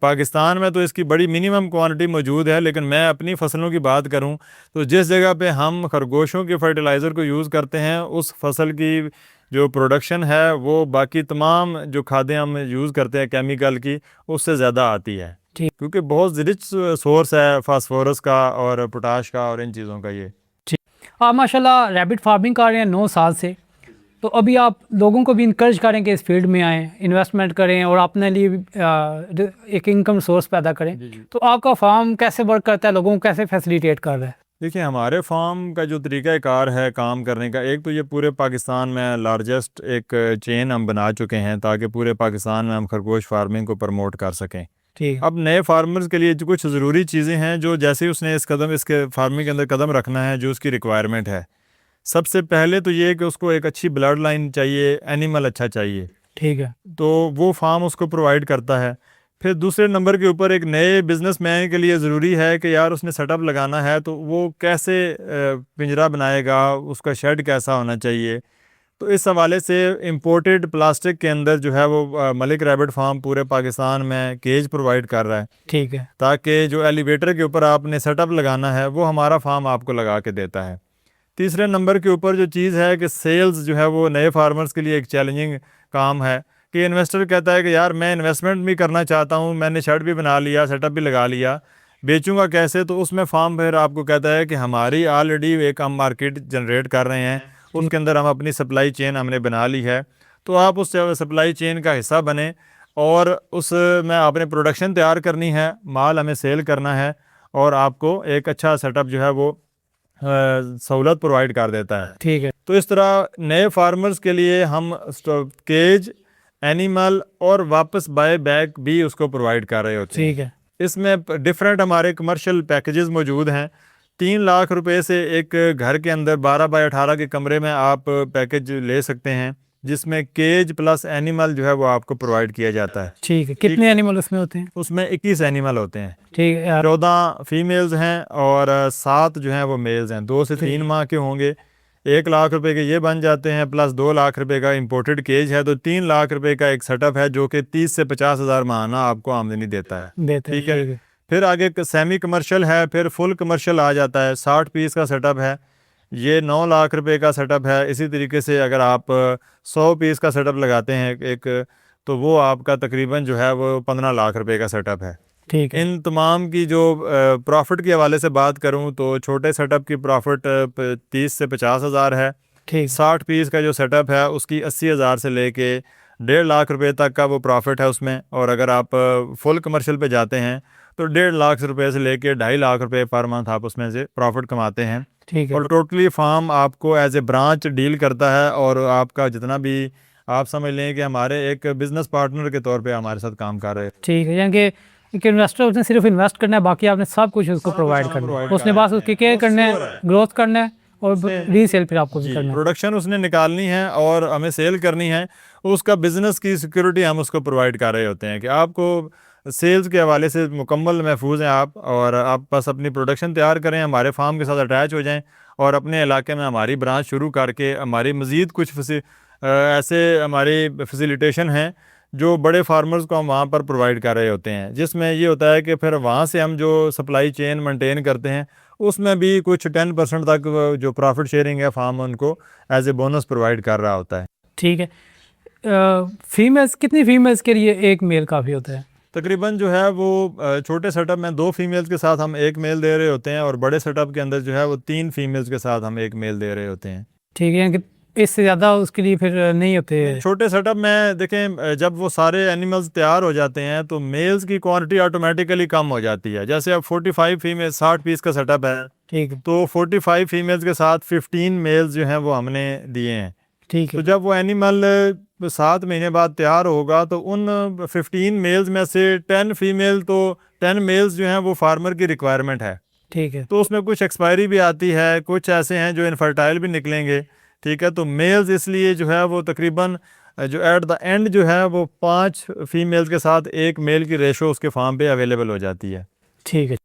पाकिस्तान में तो इसकी बड़ी मिनिमम क्वांटिटी मौजूद है, लेकिन मैं अपनी फसलों की बात करूं तो जिस जगह पे हम खरगोशों के फर्टिलाइज़र को यूज़ करते हैं, उस फसल की जो प्रोडक्शन है वो बाकी तमाम जो खादें हम यूज़ करते हैं केमिकल की, उससे ज़्यादा आती है। ठीक। क्योंकि बहुत रिच सोर्स है फास्फोरस का और पोटाश का और इन चीज़ों का ये। ठीक। आप माशाल्लाह रैबिट फार्मिंग कर रहे हैं 9 साल से, तो अभी आप लोगों को भी इंकरेज करें कि इस फील्ड में आएँ, इन्वेस्टमेंट करें और अपने लिए एक इनकम सोर्स पैदा करें। तो आपका फार्म कैसे वर्क करता है, लोगों को कैसे फैसिलिटेट कर रहा है? देखिए, हमारे फार्म का जो तरीक़ाकार है काम करने का, एक तो ये पूरे पाकिस्तान में लार्जेस्ट एक चेन हम बना चुके हैं ताकि पूरे पाकिस्तान में हम खरगोश फार्मिंग को प्रमोट कर सकें। ठीक। अब नए फार्मर्स के लिए जो कुछ ज़रूरी चीज़ें हैं, जो जैसे ही उसने इसके फार्मिंग के अंदर कदम रखना है, जो उसकी रिक्वायरमेंट है, सबसे पहले तो ये कि उसको एक अच्छी ब्लड लाइन चाहिए, एनिमल अच्छा चाहिए। ठीक है। तो वो फार्म उसको प्रोवाइड करता है। फिर दूसरे नंबर के ऊपर एक नए बिजनेसमैन के लिए ज़रूरी है कि यार उसने सेटअप लगाना है तो वो कैसे पिंजरा बनाएगा, उसका शेड कैसा होना चाहिए। तो इस हवाले से इंपोर्टेड प्लास्टिक के अंदर जो है वो मलिक रैबिट फार्म पूरे पाकिस्तान में केज प्रोवाइड कर रहा है। ठीक है। ताकि जो एलिवेटर के ऊपर आपने सेटअप लगाना है वो हमारा फार्म आपको लगा के देता है। तीसरे नंबर के ऊपर जो चीज़ है कि सेल्स जो है वो नए फार्मर्स के लिए एक चैलेंजिंग काम है कि इन्वेस्टर कहता है कि यार मैं इन्वेस्टमेंट भी करना चाहता हूँ, मैंने शेड भी बना लिया, सेटअप भी लगा लिया, बेचूंगा कैसे? तो उसमें फार्म फिर आपको कहता है कि हमारी ऑलरेडी एक हम मार्केट जनरेट कर रहे हैं, उसके अंदर हम अपनी सप्लाई चेन हमने बना ली है, तो आप उस सप्लाई चेन का हिस्सा बने और उसमें आपने प्रोडक्शन तैयार करनी है, माल हमें सेल करना है और आपको एक अच्छा सेटअप जो है वो सहूलत प्रोवाइड कर देता है। ठीक है। तो इस तरह नए फार्मर्स के लिए हम केज, एनिमल और वापस बाय बैक भी उसको प्रोवाइड कर रहे होते हैं। ठीक है। इसमें डिफरेंट हमारे कमर्शियल पैकेजेस मौजूद हैं। 3 लाख रुपए से एक घर के अंदर 12 बाय 18 के कमरे में आप पैकेज ले सकते हैं, जिसमें केज प्लस एनिमल जो है वो आपको प्रोवाइड किया जाता है। ठीक है। कितने एनिमल उसमें होते हैं? उसमें 21 एनिमल होते हैं। ठीक है। 14 फीमेल्स हैं और 7 जो हैं वो मेल्स हैं। 2 से 3 माह के होंगे। 1 लाख रुपए के ये बन जाते हैं, प्लस 2 लाख रुपए का इंपोर्टेड केज है, तो 3 लाख रुपए का एक सेटअप है जो कि 30 से 50 हज़ार माहाना आपको आमदनी देता है। ठीक है। फिर आगे सेमी कमर्शियल है, फिर फुल कमर्शियल आ जाता है। 60 पीस का सेटअप है, ये 9 लाख रुपए का सेटअप है। इसी तरीके से अगर आप 100 पीस का सेटअप लगाते हैं एक, तो वो आपका तकरीबन जो है वो 15 लाख रुपए का सेटअप है। ठीक है। इन तमाम की जो प्रॉफिट के हवाले से बात करूं तो छोटे सेटअप की प्रॉफिट 30 से 50 हज़ार है। ठीक। 60 पीस का जो सेटअप है उसकी 80 हज़ार से लेके 1.5 लाख रुपए तक का वो प्रॉफिट है उसमें। और अगर आप फुल कमर्शियल पे जाते हैं तो 1.5 लाख रुपए से लेके 2.5 लाख रुपए पर मंथ आप उसमें से प्रॉफिट कमाते हैं। ठीक है। और टोटली फार्म आपको एज ए ब्रांच डील करता है, और आपका जितना भी आप समझ लें कि हमारे एक बिजनेस पार्टनर के तौर पे हमारे साथ काम कर रहे हैं। ठीक है, यानी कि एक इन्वेस्टर उसने सिर्फ इन्वेस्ट करना है, बाकी आपने सब कुछ उसको प्रोवाइड करना है, उसने बस उसकी केयर करना है, ग्रोथ करना है और रीसेल फिर आपको भी करना है। प्रोडक्शन उसने निकालनी है और हमें सेल करनी है, उसका बिजनेस की सिक्योरिटी हम उसको प्रोवाइड कर रहे होते हैं कि आपको सेल्स के हवाले से मुकम्मल महफूज हैं आप, और आप बस अपनी प्रोडक्शन तैयार करें, हमारे फार्म के साथ अटैच हो जाएं और अपने इलाके में हमारी ब्रांच शुरू करके हमारी मज़ीद कुछ ऐसे हमारी फैसिलिटेशन हैं जो बड़े फार्मर्स को हम वहाँ पर प्रोवाइड कर रहे होते हैं, जिसमें ये होता है कि फिर वहाँ से हम जो सप्लाई चेन मेंटेन करते हैं उसमें भी कुछ 10% तक जो प्रॉफिट शेयरिंग है फार्म उनको एज ए बोनस प्रोवाइड कर रहा होता है। ठीक है। फीमेल्स, कितनी फीमेल्स के लिए एक मेल काफ़ी होता है? तकरीबन जो है वो छोटे सेटअप में 2 फीमेल्स के साथ हम 1 मेल दे रहे होते हैं, और बड़े सेटअप के अंदर जो है वो 3 फीमेल्स के साथ हम 1 मेल दे रहे होते हैं। ठीक है, यानी कि इससे ज़्यादा उसके लिए फिर नहीं होते? छोटे सेटअप में देखें, जब वो सारे एनिमल्स तैयार हो जाते हैं तो मेल्स की क्वांटिटी ऑटोमेटिकली कम हो जाती है। जैसे अब 45 फीमेल 60 पीस का सेटअप है, ठीक है। तो 45 फीमेल्स के साथ 15 मेल्स जो हैं वो हमने दिए हैं। ठीक है। तो जब वो एनिमल 7 महीने बाद तैयार होगा तो उन 15 मेल्स में से 10 फीमेल, तो 10 मेल्स जो हैं वो फार्मर की रिक्वायरमेंट है। ठीक है। तो उसमें कुछ एक्सपायरी भी आती है, कुछ ऐसे हैं जो इनफर्टाइल भी निकलेंगे। ठीक है, तो मेल्स इसलिए जो है वो तकरीबन जो एट द एंड जो है वो 5 फीमेल्स के साथ 1 मेल की रेशो उसके फार्म पे अवेलेबल हो जाती है। ठीक है।